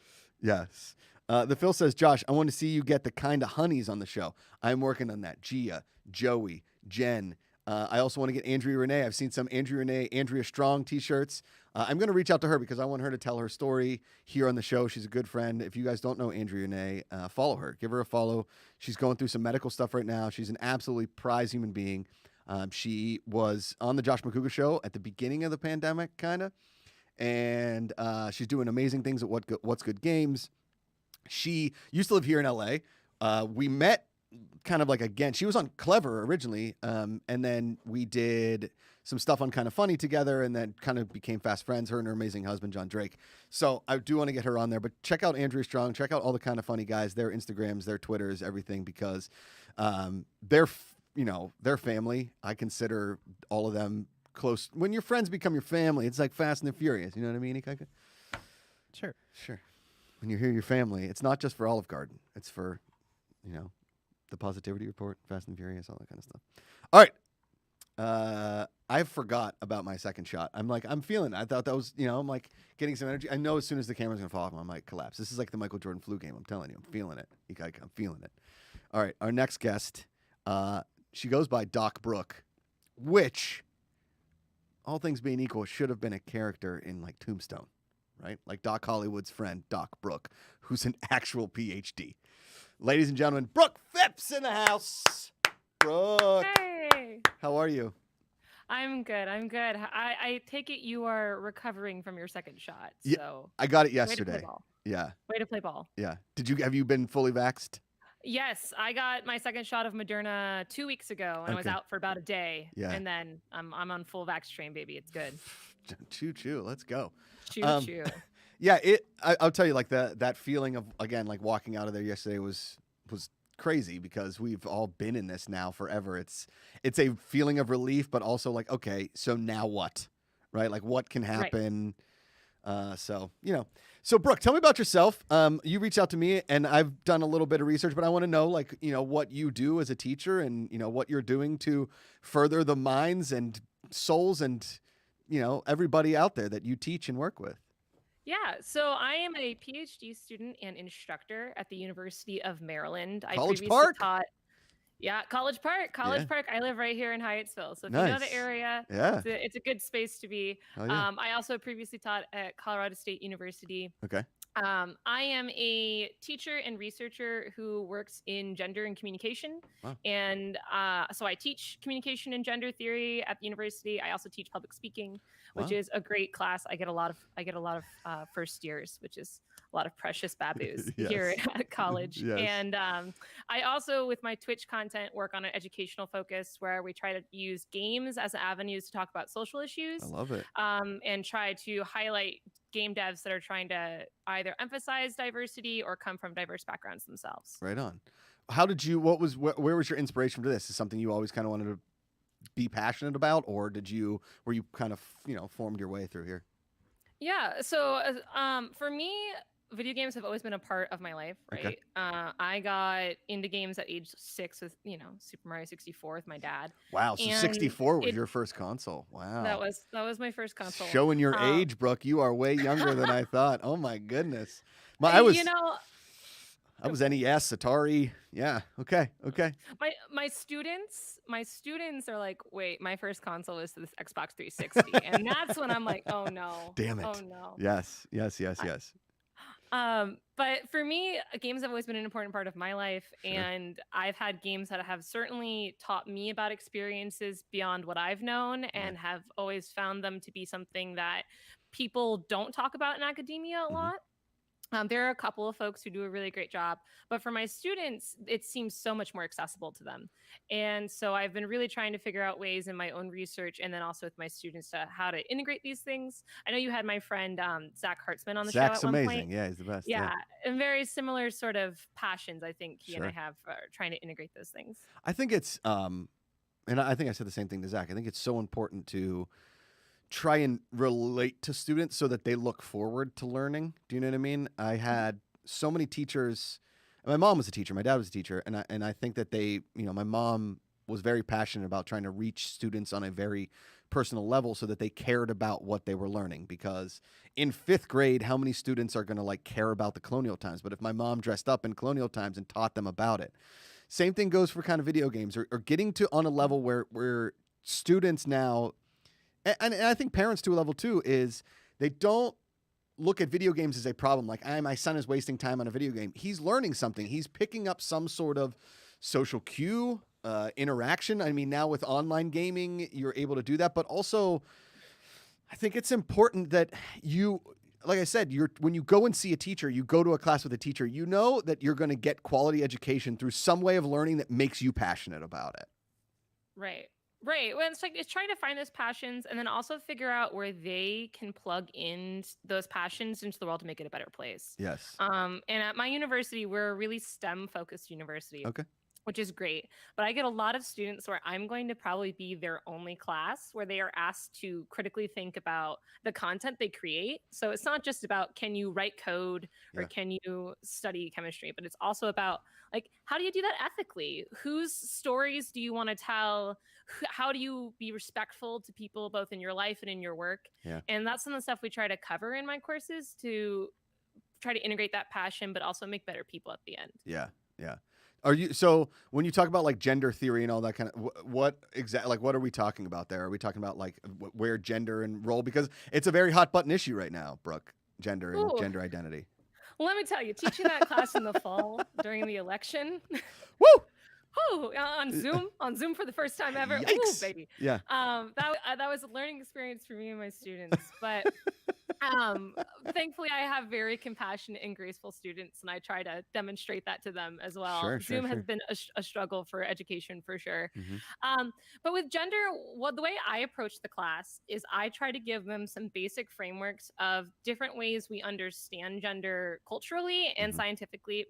Yes. The Phil says, Josh, I want to see you get the kind of honeys on the show. I'm working on that. Gia, Joey, Jen. I also want to get Andrea Renee. I've seen some Andrea Strong t-shirts. I'm going to reach out to her because I want her to tell her story here on the show. She's a good friend. If you guys don't know Andrea Renee, follow her. Give her a follow. She's going through some medical stuff right now. She's an absolutely prized human being. She was on the Josh Macuga show at the beginning of the pandemic, kind of. And she's doing amazing things at What's Good Games. She used to live here in L.A. We met kind of like, again, she was on Clever originally, and then we did some stuff on Kind of Funny together, and then kind of became fast friends, her and her amazing husband, John Drake. So I do want to get her on there, but check out Andrea Strong, check out all the Kind of Funny guys, their Instagrams, their Twitters, everything, because they're family. I consider all of them close. When your friends become your family, it's like Fast and the Furious. You know what I mean, Ikaika?
Sure.
When you hear your family, it's not just for Olive Garden. It's for, the Positivity Report, Fast and Furious, all that kind of stuff. All right. I forgot about my second shot. I'm feeling it. I thought that was, I'm like getting some energy. I know as soon as the camera's going to fall off, I might collapse. This is like the Michael Jordan flu game. I'm telling you, I'm feeling it. Ikaika, I'm feeling it. All right. Our next guest, she goes by DocBrooke, which, all things being equal, should have been a character in like Tombstone, right? Like Doc Hollywood's friend, DocBrooke, who's an actual PhD. Ladies and gentlemen, Brooke Phipps in the house. Brooke.
Hey.
How are you?
I'm good. I take it you are recovering from your second shot.
Yeah,
So
I got it
way to
yesterday.
play ball.
Yeah.
Way to play ball.
Yeah. Have you been fully vaxxed?
Yes, I got my second shot of Moderna 2 weeks ago, and I was
Okay.
out for about a day.
Yeah.
And then I'm on full vax train, baby. It's good.
Choo. Let's go.
Choo.
Yeah, I'll tell you, like that feeling of, again, like walking out of there yesterday was crazy, because we've all been in this now forever. It's a feeling of relief, but also like, okay, so now what? Right? Like, what can happen? Right. So Brooke, tell me about yourself. You reached out to me, and I've done a little bit of research, but I want to know, like, what you do as a teacher, and what you're doing to further the minds and souls and everybody out there that you teach and work with.
Yeah, so I am a PhD student and instructor at the University of Maryland.
College
I previously
Park?
taught. Yeah, College Park.
Yeah.
Park. I live right here in Hyattsville. So if you
Nice.
know the area,
Yeah.
it's a good space to be.
Oh, yeah.
I also previously taught at Colorado State University.
Okay.
I am a teacher and researcher who works in gender and communication.
Wow.
And so I teach communication and gender theory at the university. I also teach public speaking, which
Wow.
is a great class. I get a lot of first years, which is a lot of precious baboos
Yes.
here at college.
Yes.
And I also, with my Twitch content, work on an educational focus where we try to use games as avenues to talk about social issues.
I love it.
And try to highlight game devs that are trying to either emphasize diversity or come from diverse backgrounds themselves.
Right on. How did you? Where was your inspiration for this? Is something you always kind of wanted to be passionate about, or were you kind of formed your way through here?
Yeah. So for me, video games have always been a part of my life, right?
Okay.
I got into games at age 6 with, Super Mario 64 with my dad.
Wow, so
And
64 was your first console. Wow.
that was my first console.
Showing your age, Brooke. You are way younger than I thought. Oh my goodness. I was NES, Atari. Yeah. Okay.
My students are like, wait, my first console was this Xbox 360, and that's when I'm like, oh no,
damn it.
oh no.
Yes.
But for me, games have always been an important part of my life, and I've had games that have certainly taught me about experiences beyond what I've known, and have always found them to be something that people don't talk about in academia a lot. There are a couple of folks who do a really great job, but for my students, it seems so much more accessible to them. And so I've been really trying to figure out ways in my own research, and then also with my students, to how to integrate these things. I know you had my friend Zach Hartzman on the show at one
amazing.
point.
Yeah, he's the best.
Yeah, and very similar sort of passions, I think he and I have trying to integrate those things.
I think it's, and I think I said the same thing to Zach. I think it's so important to try and relate to students so that they look forward to learning. Do you know what I mean? I had so many teachers. My mom was a teacher. My dad was a teacher. And I think that my mom was very passionate about trying to reach students on a very personal level so that they cared about what they were learning. Because in 5th grade, how many students are going to care about the colonial times? But if my mom dressed up in colonial times and taught them about it, same thing goes for kind of video games or getting to on a level where students now, and I think parents to a level too, is they don't look at video games as a problem. Like, my son is wasting time on a video game. He's learning something. He's picking up some sort of social cue, interaction. I mean, now with online gaming, you're able to do that. But also, I think it's important that like I said, when you go and see a teacher, you go to a class with a teacher, you know that you're going to get quality education through some way of learning that makes you passionate about it.
Right. Well, it's trying to find those passions and then also figure out where they can plug in those passions into the world to make it a better place.
Yes.
And at my university, we're a really STEM focused university.
Okay.
Which is great. But I get a lot of students where I'm going to probably be their only class where they are asked to critically think about the content they create. So it's not just about can you write code or can you study chemistry, but it's also about how do you do that ethically? Whose stories do you want to tell? How do you be respectful to people both in your life and in your work?
Yeah.
And that's some of the stuff we try to cover in my courses to try to integrate that passion, but also make better people at the end.
Yeah. So when you talk about gender theory and all that kind of, what exactly, what are we talking about there? Are we talking about where gender and role, because it's a very hot button issue right now, Brooke, gender and gender identity.
Well, let me tell you, teaching that class in the fall during the election.
Woo!
Oh, on Zoom for the first time ever.
Yikes.
Ooh, baby.
Yeah.
That was a learning experience for me and my students, but thankfully I have very compassionate and graceful students, and I try to demonstrate that to them as well. Zoom has been a struggle for education for sure.
Mm-hmm.
But with gender, the way I approach the class is I try to give them some basic frameworks of different ways we understand gender culturally and scientifically,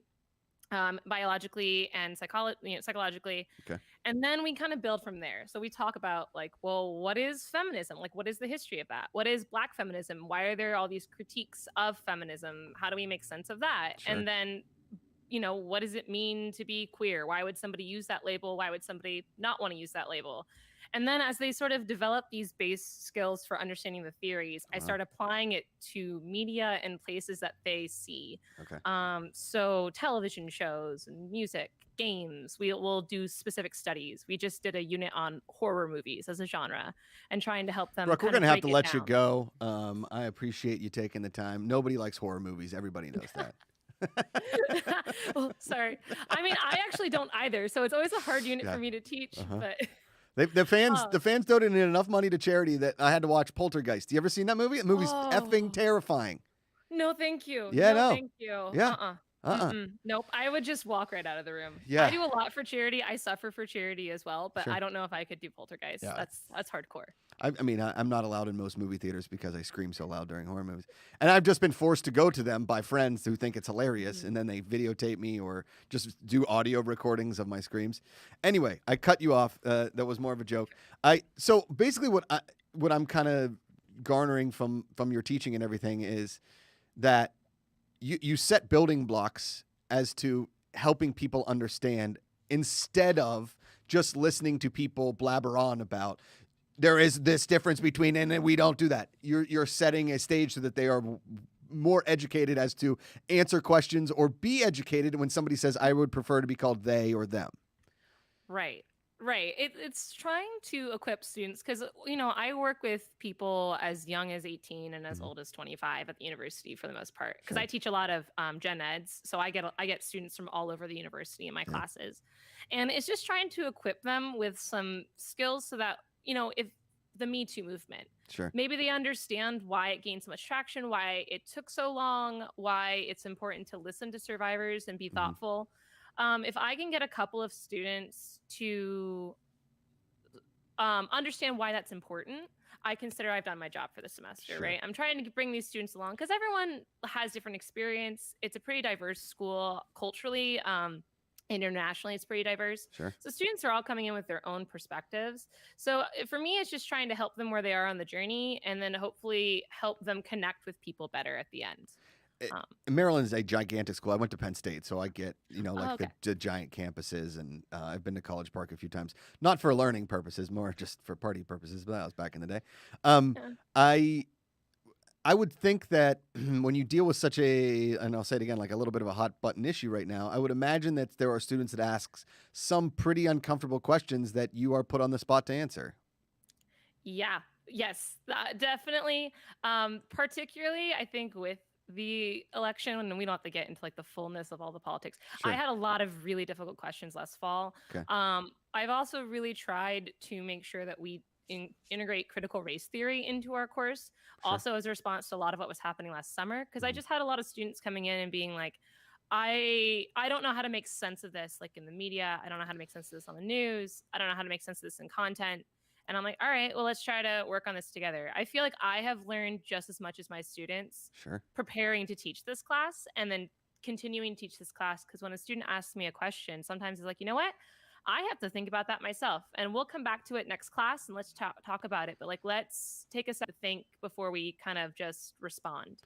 biologically and psychologically.
Okay.
And then we kind of build from there. So we talk about what is feminism? What is the history of that? What is Black feminism? Why are there all these critiques of feminism? How do we make sense of that?
Sure.
And then, what does it mean to be queer? Why would somebody use that label? Why would somebody not want to use that label? And then as they sort of develop these base skills for understanding the theories, I start applying it to media and places that they see.
Okay.
So television shows, music, games, we'll do specific studies. We just did a unit on horror movies as a genre and trying to help them.
Brooke, we're going to have to let you go. I appreciate you taking the time. Nobody likes horror movies. Everybody knows that.
Well, sorry. I mean, I actually don't either. So it's always a hard unit for me to teach, but...
The fans donated enough money to charity that I had to watch Poltergeist. You ever seen that movie? The movie's effing terrifying.
No, thank you.
Yeah, no.
Thank you.
Yeah.
Nope. I would just walk right out of the room.
Yeah.
I do a lot for charity. I suffer for charity as well, but
Sure.
I don't know if I could do Poltergeist.
Yeah.
That's hardcore.
I mean, I'm not allowed in most movie theaters because I scream so loud during horror movies. And I've just been forced to go to them by friends who think it's hilarious, and then they videotape me or just do audio recordings of my screams. Anyway, I cut you off. That was more of a joke. So basically what I'm kind of garnering from your teaching and everything is that you set building blocks as to helping people understand instead of just listening to people blabber on about there is this difference between, and we don't do that. You're setting a stage so that they are more educated as to answer questions or be educated when somebody says, I would prefer to be called they or them.
Right. Right. It's trying to equip students because, I work with people as young as 18 and as old as 25 at the university for the most part because I teach a lot of gen eds. So I get students from all over the university in my classes. And it's just trying to equip them with some skills so that, if the Me Too movement, maybe they understand why it gained so much traction, why it took so long, why it's important to listen to survivors and be thoughtful. If I can get a couple of students to understand why that's important, I consider I've done my job for the semester, right? I'm trying to bring these students along because everyone has different experience. It's a pretty diverse school culturally. Internationally, it's pretty diverse. So students are all coming in with their own perspectives. So for me, it's just trying to help them where they are on the journey and then hopefully help them connect with people better at the end.
Maryland is a gigantic school. I went to Penn State, so I get, the giant campuses, and I've been to College Park a few times, not for learning purposes, more just for party purposes, but that was back in the day. I would think that when you deal with such and I'll say it again, like a little bit of a hot button issue right now, I would imagine that there are students that ask some pretty uncomfortable questions that you are put on the spot to answer.
Yeah, yes, definitely. Particularly, I think with the election, and we don't have to get into like the fullness of all the politics. I had a lot of really difficult questions last fall. I've also really tried to make sure that we integrate critical race theory into our course, also as a response to a lot of what was happening last summer, because I just had a lot of students coming in and being like, I don't know how to make sense of this, like in the media. I don't know how to make sense of this on the news. I don't know how to make sense of this in content. And I'm like, all right, well, let's try to work on this together. I feel like I have learned just as much as my students preparing to teach this class and then continuing to teach this class. Because when a student asks me a question, sometimes it's like, you know what? I have to think about that myself. And we'll come back to it next class and let's talk about it. But like, let's take a second to think before we kind of just respond.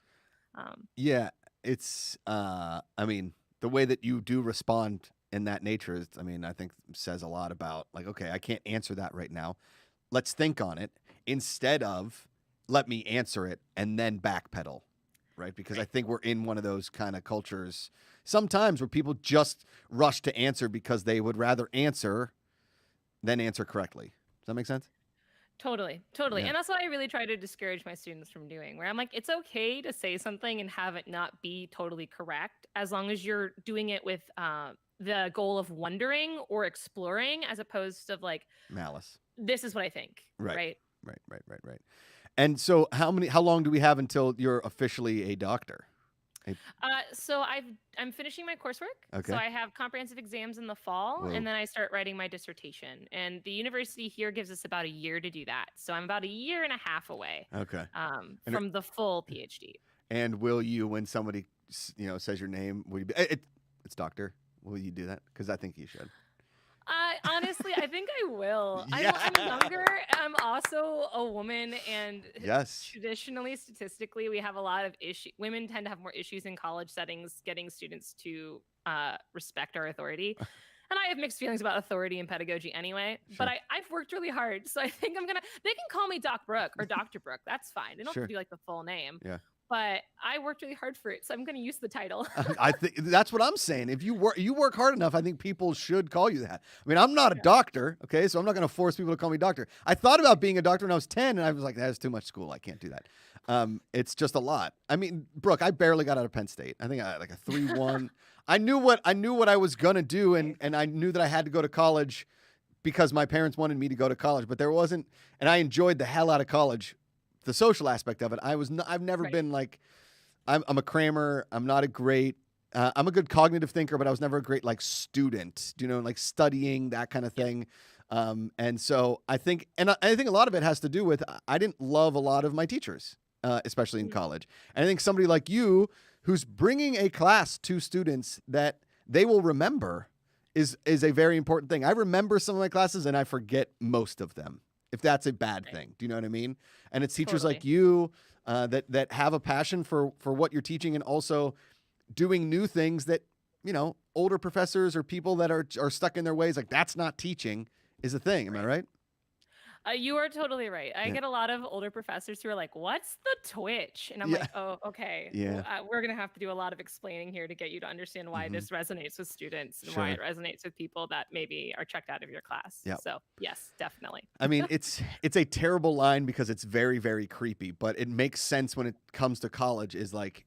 It's, I mean, the way that you do respond in that nature is, I mean, I think says a lot about like, okay, I can't answer that right now. Let's think on it instead of let me answer it and then backpedal, right? Because I think we're in one of those kind of cultures sometimes where people just rush to answer because they would rather answer than answer correctly. Does that make sense?
Totally. Yeah. And that's what I really try to discourage my students from doing, where I'm like, it's okay to say something and have it not be totally correct as long as you're doing it with the goal of wondering or exploring as opposed to like
malice.
This is what I think. Right.
And so how long do we have until you're officially a doctor?
So I'm finishing my coursework. So I have comprehensive exams in the fall, and then I start writing my dissertation. And the university here gives us about a year to do that. So I'm about a year and a half away. From the full PhD.
And will you, when somebody says your name, will you be, it's doctor? Will you do that? Because I think you should.
Honestly, I think I will. I'm younger. I'm also a woman, and traditionally, statistically, we have a lot of issues. Women tend to have more issues in college settings getting students to respect our authority. And I have mixed feelings about authority and pedagogy anyway. But I've worked really hard, so I think they can call me DocBrooke or Dr. Brooke. That's fine. They don't have to do like the full name. But I worked really hard for it, so I'm going to use the title.
I think that's what I'm saying. If you work hard enough, I think people should call you that. I mean, I'm not a doctor, okay? So I'm not going to force people to call me doctor. I thought about being a doctor when I was 10, and I was like, that is too much school. I can't do that. It's just a lot. I mean, Brooke, I barely got out of Penn State. I think I had like a 3.1. I knew what I was going to do, and I knew that I had to go to college because my parents wanted me to go to college, but there wasn't, and I enjoyed the hell out of college. The social aspect of it, I've never been like, I'm a crammer. I'm not a great, I'm a good cognitive thinker, but I was never a great like student, like studying, that kind of thing. And so I think a lot of it has to do with, I didn't love a lot of my teachers, especially in college. And I think somebody like you, who's bringing a class to students that they will remember is a very important thing. I remember some of my classes and I forget most of them. If that's a bad thing. Do you know what I mean? And it's teachers like you that have a passion for what you're teaching and also doing new things that, older professors or people that are stuck in their ways, like that's not teaching is a thing. Am I right?
You are totally right. I get a lot of older professors who are like, "What's the Twitch?" And I'm like, "Oh, okay.
Yeah.
We're going to have to do a lot of explaining here to get you to understand why this resonates with students and why it resonates with people that maybe are checked out of your class."
Yep.
So, yes, definitely.
I mean, it's a terrible line because it's very, very creepy, but it makes sense when it comes to college is like,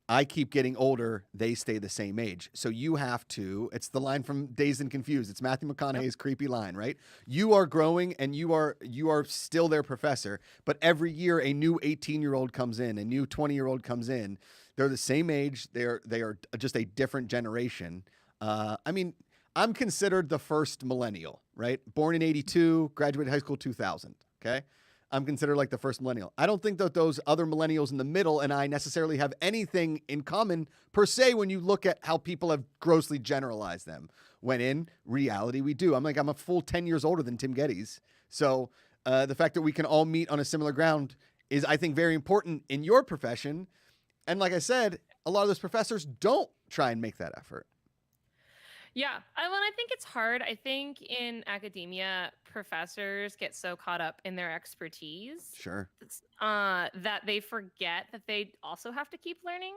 I keep getting older, they stay the same age. So you have to, it's the line from Dazed and Confused. It's Matthew McConaughey's creepy line, right? You are growing and you are still their professor, but every year a new 18-year-old comes in, a new 20-year-old comes in. They're the same age. They are just a different generation. I mean, I'm considered the first millennial, right? Born in 82, graduated high school 2000, okay? I'm considered like the first millennial. I don't think that those other millennials in the middle and I necessarily have anything in common per se when you look at how people have grossly generalized them, when in reality we do. I'm a full 10 years older than Tim Gettys. So the fact that we can all meet on a similar ground is, I think, very important in your profession. And like I said, a lot of those professors don't try and make that effort.
Yeah. I think it's hard. I think in academia, professors get so caught up in their expertise
Sure.
that they forget that they also have to keep learning.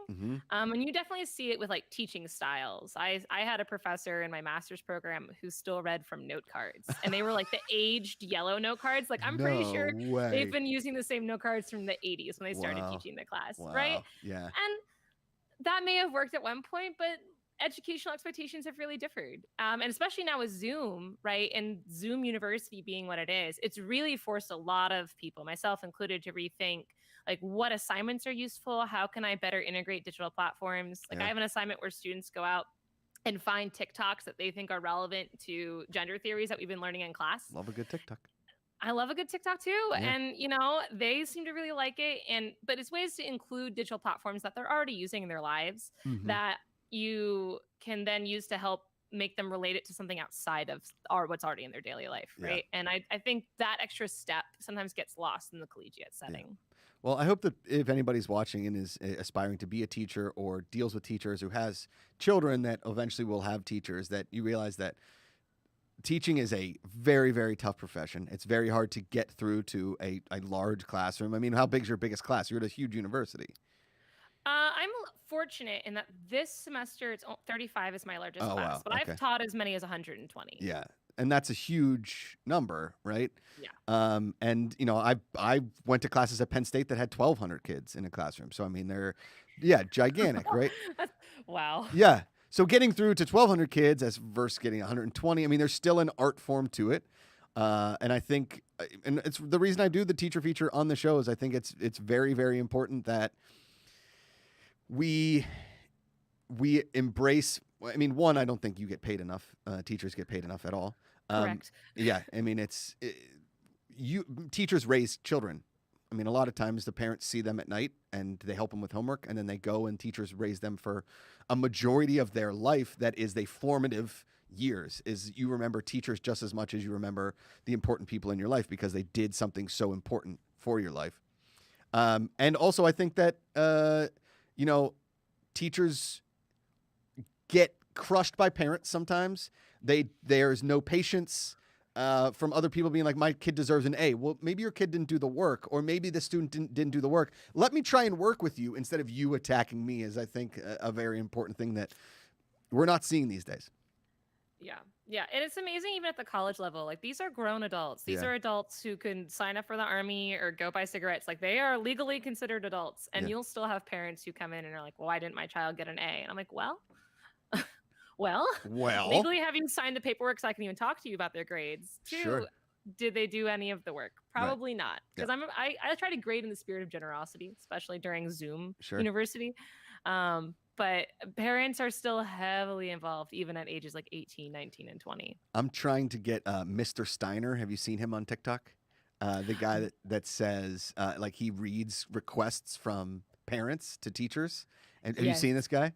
And you definitely see it with like teaching styles. I had a professor in my master's program who still read from note cards, and they were like the aged yellow note cards. Like I'm pretty sure they've been using the same note cards from the 80s when they started teaching the class, right?
Yeah.
And that may have worked at one point, but educational expectations have really differed. And especially now with Zoom, right? And Zoom University being what it is, it's really forced a lot of people, myself included, to rethink like what assignments are useful. How can I better integrate digital platforms? Like I have an assignment where students go out and find TikToks that they think are relevant to gender theories that we've been learning in class.
Love a good TikTok.
I love a good TikTok too. And, they seem to really like it. But it's ways to include digital platforms that they're already using in their lives that you can then use to help make them relate it to something outside of what's already in their daily life, right? And I think that extra step sometimes gets lost in the collegiate setting.
Well, I hope that if anybody's watching and is aspiring to be a teacher or deals with teachers, who has children that eventually will have teachers, that you realize that teaching is a very, very tough profession. It's very hard to get through to a large classroom. I mean, how big's your biggest class? You're at a huge university.
I'm fortunate in that this semester it's 35 is my largest class, but I've taught as many as 120.
Yeah, and that's a huge number, right?
Yeah.
And I went to classes at Penn State that had 1,200 kids in a classroom. So I mean, they're gigantic, right?
Wow.
Yeah. So getting through to 1,200 kids as versus getting 120, I mean, there's still an art form to it. And I think, and it's the reason I do the teacher feature on the show is I think it's very, very important that we embrace. I mean, one, I don't think you get paid enough. Teachers get paid enough at all.
Correct.
Yeah, I mean, teachers raise children. I mean, a lot of times the parents see them at night and they help them with homework, and then they go and teachers raise them for a majority of their life. That is the formative years. Is you remember teachers just as much as you remember the important people in your life because they did something so important for your life. And also, I think that teachers get crushed by parents sometimes. There's no patience from other people being like, my kid deserves an A. Well, maybe your kid didn't do the work, or maybe the student didn't do the work. Let me try and work with you instead of you attacking me is, I think, a very important thing that we're not seeing these days.
Yeah. Yeah. And it's amazing even at the college level. Like these are grown adults. These are adults who can sign up for the army or go buy cigarettes. Like they are legally considered adults. And you'll still have parents who come in and are like, well, why didn't my child get an A? And I'm like, well, legally having signed the paperwork so I can even talk to you about their grades. Two, did they do any of the work? Probably not. Because I try to grade in the spirit of generosity, especially during Zoom University. But parents are still heavily involved, even at ages like 18, 19, and 20.
I'm trying to get Mr. Steiner. Have you seen him on TikTok? The guy that says, like, he reads requests from parents to teachers. And have you seen this guy?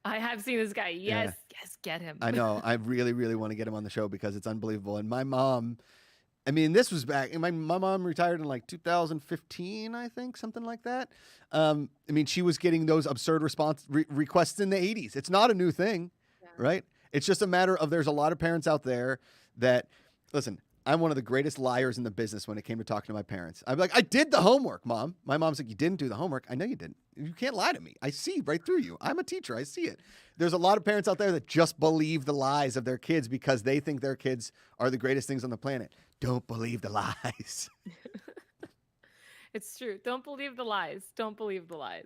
I have seen this guy. Yes, get him.
I know. I really, really want to get him on the show because it's unbelievable. And my mom I mean, this was back. My mom retired in like 2015, I think, something like that. I mean, she was getting those absurd requests in the 80s. It's not a new thing, right? It's just a matter of there's a lot of parents out there that, listen, I'm one of the greatest liars in the business when it came to talking to my parents. I'm like, I did the homework, Mom. My mom's like, you didn't do the homework. I know you didn't. You can't lie to me. I see right through you. I'm a teacher. I see it. There's a lot of parents out there that just believe the lies of their kids because they think their kids are the greatest things on the planet. Don't believe the lies.
It's true. Don't believe the lies. Don't believe the lies.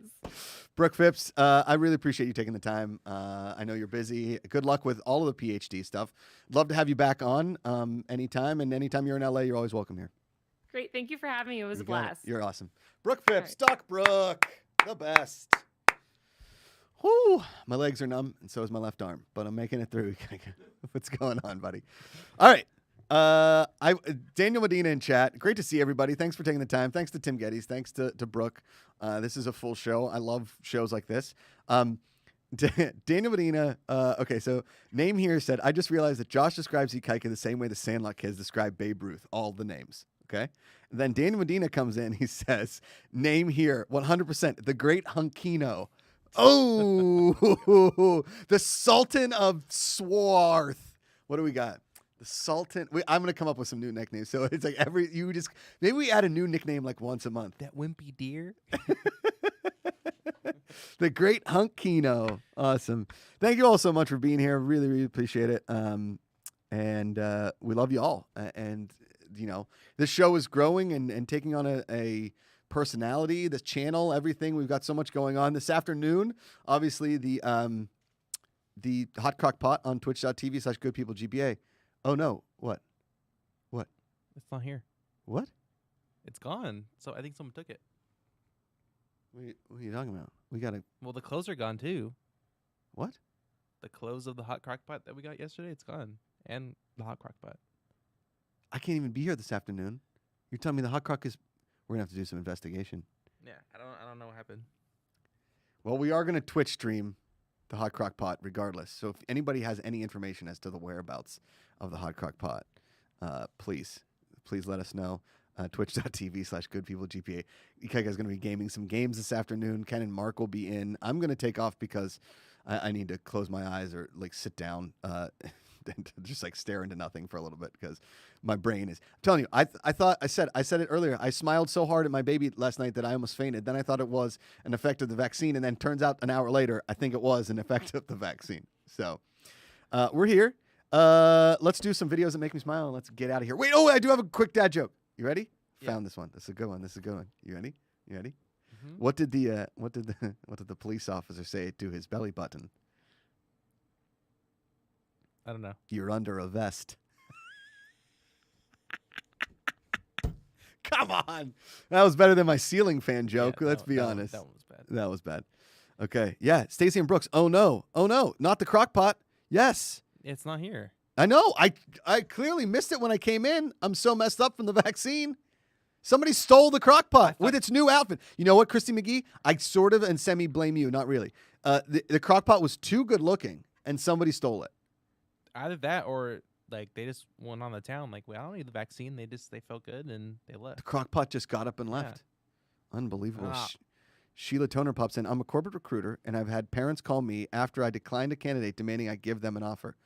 Brooke Phipps, I really appreciate you taking the time. I know you're busy. Good luck with all of the PhD stuff. Love to have you back on anytime. And anytime you're in LA, you're always welcome here.
Great. Thank you for having me. It was a blast.
You're awesome. Brooke Phipps, DocBrooke, the best. Whoo, my legs are numb, and so is my left arm, but I'm making it through. What's going on, buddy? All right. Daniel Medina in chat. Great to see everybody. Thanks for taking the time. Thanks to Tim Gettys. Thanks to Brooke. This is a full show. I love shows like this. Daniel Medina. Okay, so name here said, I just realized that Josh describes Ikaika the same way the Sandlot kids describe Babe Ruth. All the names. Okay. And then Daniel Medina comes in. He says, name here 100% the Great Hunkino. Oh, the Sultan of Swarth. What do we got? The Sultan. I'm gonna come up with some new nicknames. So it's like maybe we add a new nickname like once a month.
That wimpy deer.
The Great Hunkino. Awesome. Thank you all so much for being here. Really, really appreciate it. And we love you all. And you know, this show is growing and taking on a personality. This channel, everything. We've got so much going on this afternoon. Obviously, the Hot Crock Pot on twitch.tv/goodpeoplegpa. Oh, no. What?
It's not here.
What?
It's gone. So I think someone took it.
What are you talking about? We got to...
Well, the clothes are gone, too.
What?
The clothes of the hot crock pot that we got yesterday, it's gone. And the hot crock pot.
I can't even be here this afternoon. You're telling me the hot crock is... We're going to have to do some investigation.
Yeah, I don't know what happened.
Well, we are going to Twitch stream the hot crock pot regardless. So if anybody has any information as to the whereabouts of the hot crock pot, please let us know. Twitch.tv/goodpeoplegpa. Ikaika is going to be gaming some games this afternoon. Ken and Mark will be in. I'm going to take off because I need to close my eyes or like sit down and just like stare into nothing for a little bit because my brain is... I'm telling you, I said it earlier. I smiled so hard at my baby last night that I almost fainted. Then I thought it was an effect of the vaccine, and then turns out an hour later, I think it was an effect of the vaccine. So we're here. Let's do some videos that make me smile, and let's get out of here. Wait, I do have a quick dad joke. You ready? Yeah. Found this one. This is a good one. You ready? Mm-hmm. What did the police officer say to his belly button?
I don't know.
You're under a vest. Come on. That was better than my ceiling fan joke.
Yeah,
Let's be honest.
That one was bad.
That was bad. Okay. Yeah. Stacey and Brooks. Oh no. Not the crock pot. Yes.
It's not here.
I know. I clearly missed it when I came in. I'm so messed up from the vaccine. Somebody stole the crock pot with its new outfit. You know what, Christy McGee? I sort of and semi blame you. Not really. The crock pot was too good looking and somebody stole it.
Either that or like they just went on the town like, well, I don't need the vaccine. They felt good and they left.
The crock pot just got up and left. Yeah. Unbelievable. Sheila Toner pops in. I'm a corporate recruiter and I've had parents call me after I declined a candidate demanding I give them an offer.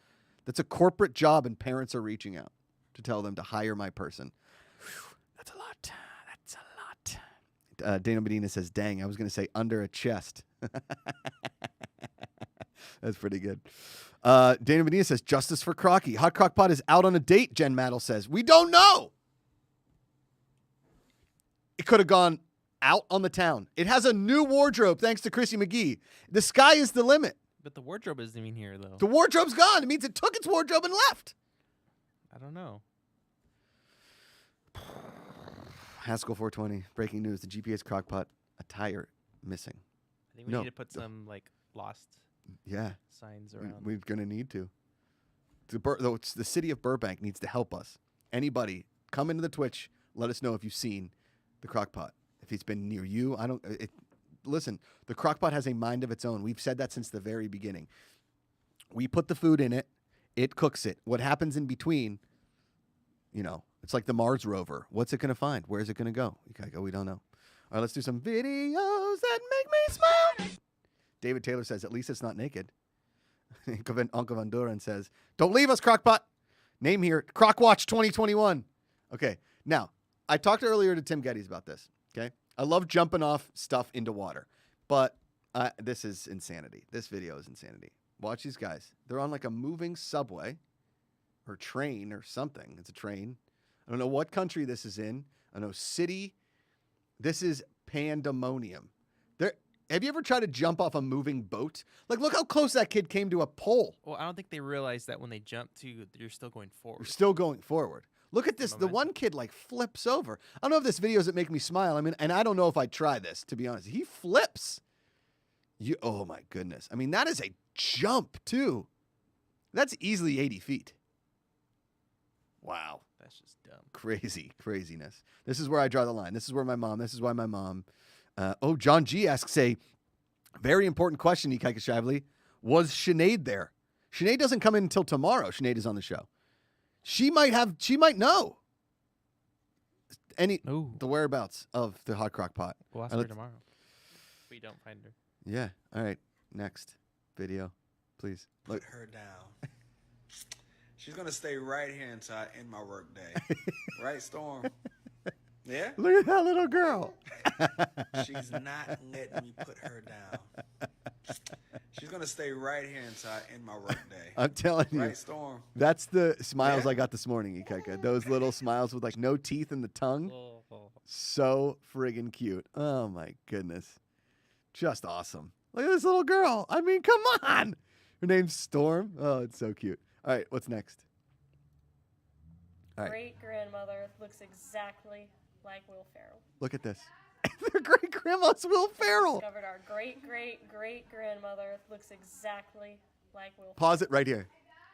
That's a corporate job and parents are reaching out to tell them to hire my person. Whew, that's a lot. Dana Medina says, dang, I was going to say under a chest. That's pretty good. Dana Medina says, justice for Crocky. Hot Crock Pot is out on a date, Jen Maddle says. We don't know. It could have gone out on the town. It has a new wardrobe, thanks to Chrissy McGee. The sky is the limit.
But the wardrobe isn't even here, though.
The wardrobe's gone. It means it took its wardrobe and left.
I don't know.
Haskell 420, breaking news. The GPA's crockpot attire missing.
I think we need to put some, like, lost signs around.
We're going to need to. The city of Burbank needs to help us. Anybody, come into the Twitch. Let us know if you've seen the crockpot. If it's been near you, listen, the crockpot has a mind of its own. We've said that since the very beginning. We put the food in it. It cooks it. What happens in between, It's like the Mars rover. What's it going to find? Where's it going to go? We don't know. All right, let's do some videos that make me smile. David Taylor says, at least it's not naked. Uncle Van Duren says, don't leave us, Crockpot. Name here, Crockwatch 2021. Okay, now, I talked earlier to Tim Gettys about this, okay? I love jumping off stuff into water, but this is insanity. This video is insanity. Watch these guys. They're on like a moving subway or train or something. It's a train. I don't know what country this is in. I know city. This is pandemonium. Have you ever tried to jump off a moving boat? Like, look how close that kid came to a pole.
Well, I don't think they realize that when they jump to, you're still going forward.
You're still going forward. Look at this. The one kid like flips over. I don't know if this video does it make me smile. I mean, and I don't know if I'd try this, to be honest. He flips. Oh my goodness. I mean, that is a jump too. That's easily 80 feet. Wow.
That's just dumb.
Craziness. This is where I draw the line. This is why my mom. John G asks a very important question, Ikaika Shively. Was Sinead there? Sinead doesn't come in until tomorrow. Sinead is on the show. She might know the whereabouts of the hot crock pot.
We'll ask her tomorrow. If we don't find her.
Yeah. All right. Next video, please.
Put her down. She's going to stay right here until I end my work day. Right, Storm? Yeah?
Look at that little girl.
She's not letting me put her down. She's going to stay right here until I end my work day.
I'm telling you.
Right, Storm?
That's the smiles I got this morning, Ikaika. Those little smiles with like no teeth in the tongue. So friggin' cute. Oh my goodness. Just awesome. Look at this little girl. I mean, come on. Her name's Storm. Oh, it's so cute. All right, what's next? All right.
Great-grandmother looks exactly like Will Ferrell.
Look at this. Their great-grandma's Will Ferrell.
Discovered our great-great-great-grandmother looks exactly like Will Ferrell.
Pause it right here.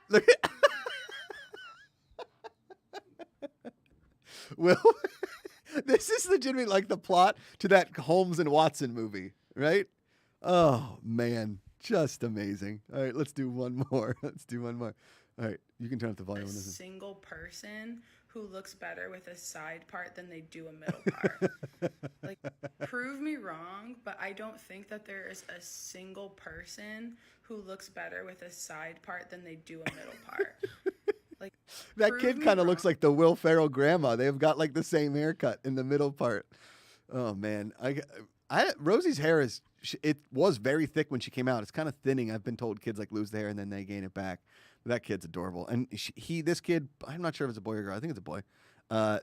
Look at Will. This is legitimately like the plot to that Holmes and Watson movie, right? Oh, man. Just amazing. All right, let's do one more. All right, you can turn up the volume.
A single person who looks better with a side part than they do a middle part. Like, prove me wrong, but I don't think that there is a single person who looks better with a side part than they do a middle part. Like,
that kid kind of looks like the Will Ferrell grandma. They've got like the same haircut in the middle part. Oh man, Rosie's hair it was very thick when she came out. It's kind of thinning. I've been told kids like lose the hair and then they gain it back. But that kid's adorable. And this kid, I'm not sure if it's a boy or girl. I think it's a boy.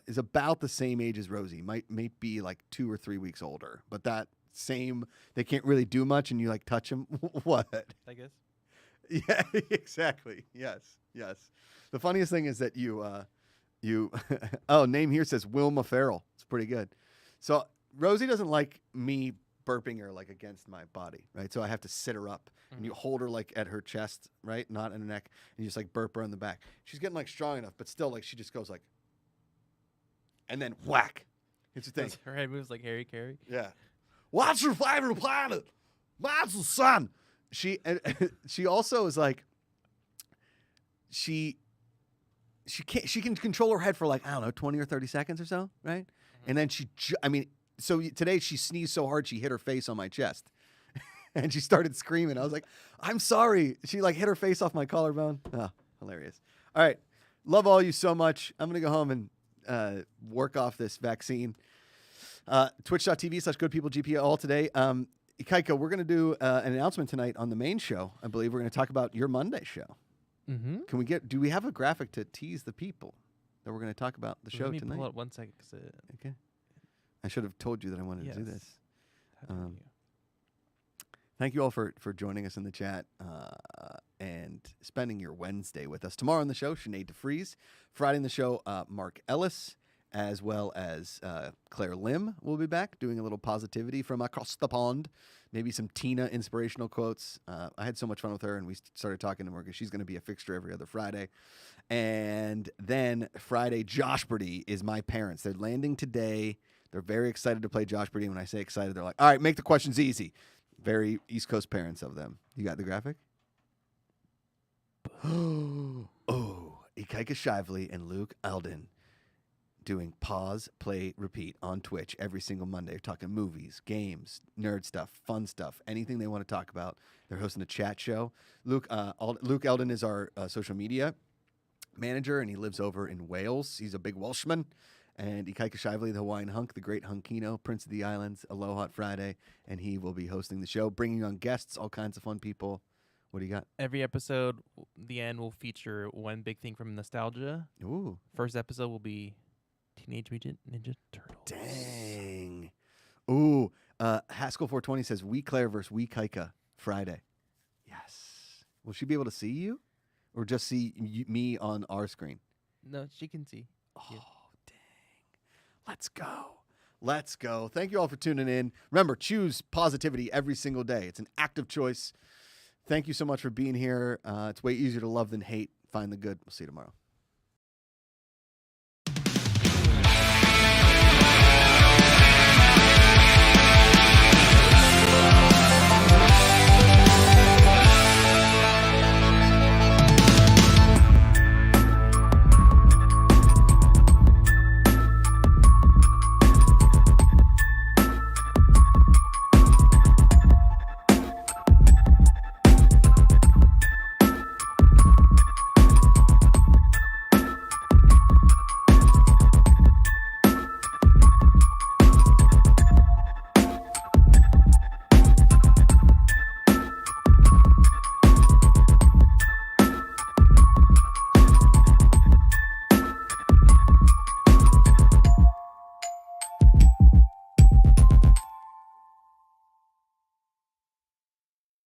Is about the same age as Rosie. Might be like 2 or 3 weeks older. But they can't really do much, and you like touch them. What?
I guess.
Yeah, exactly. Yes. The funniest thing is that you name here says Wilma Farrell. It's pretty good. So Rosie doesn't like me burping her like against my body, right? So I have to sit her up and you hold her like at her chest, right? Not in her neck. And you just like burp her on the back. She's getting like strong enough, but still like she just goes like, and then whack. It's the thing.
Her head moves like Harry Carey.
Yeah. What's your favorite planet? Mine's the sun. She also is like, she can control her head for like, I don't know, 20 or 30 seconds or so, right? And then so today she sneezed so hard she hit her face on my chest. And she started screaming. I was like, I'm sorry. She like hit her face off my collarbone. Oh, hilarious. All right. Love all you so much. I'm going to go home and work off this vaccine. Twitch.tv/GoodPeopleGPA all today. Ikaika, we're going to do an announcement tonight on the main show. I believe we're going to talk about your Monday show. Mm-hmm. Do we have a graphic to tease the people that we're going to talk about the show tonight?
Pull up 1 second.
Okay. I should have told you that I wanted to do this. Thank you all for joining us in the chat and spending your Wednesday with us. Tomorrow on the show, Sinead DeFries. Friday in the show, Mark Ellis, as well as Claire Lim will be back doing a little positivity from across the pond. Maybe some Tina inspirational quotes. I had so much fun with her, and we started talking to her because she's going to be a fixture every other Friday. And then Friday, Josh Brady is my parents. They're landing today. They're very excited to play Josh Brady. When I say excited, they're like, all right, make the questions easy. Very East Coast parents of them. You got the graphic? Oh, Ikaika Shively and Luke Alden doing pause, play, repeat on Twitch every single Monday. They're talking movies, games, nerd stuff, fun stuff, anything they want to talk about. They're hosting a chat show. Luke Eldon is our social media manager, and he lives over in Wales. He's a big Welshman. And Ikaika Shively, the Hawaiian hunk, the great Hunkino, Prince of the Islands, Aloha Friday, and he will be hosting the show, bringing on guests, all kinds of fun people. What do you got?
Every episode, the end will feature one big thing from nostalgia.
Ooh.
First episode will be Teenage Mutant Ninja Turtles.
Dang. Ooh. Haskell 420 says, We Claire versus We Kaika Friday. Yes. Will she be able to see you? Or just see me on our screen?
No, she can see.
Oh, dang. Let's go. Let's go. Thank you all for tuning in. Remember, choose positivity every single day. It's an active choice. Thank you so much for being here. It's way easier to love than hate. Find the good. We'll see you tomorrow.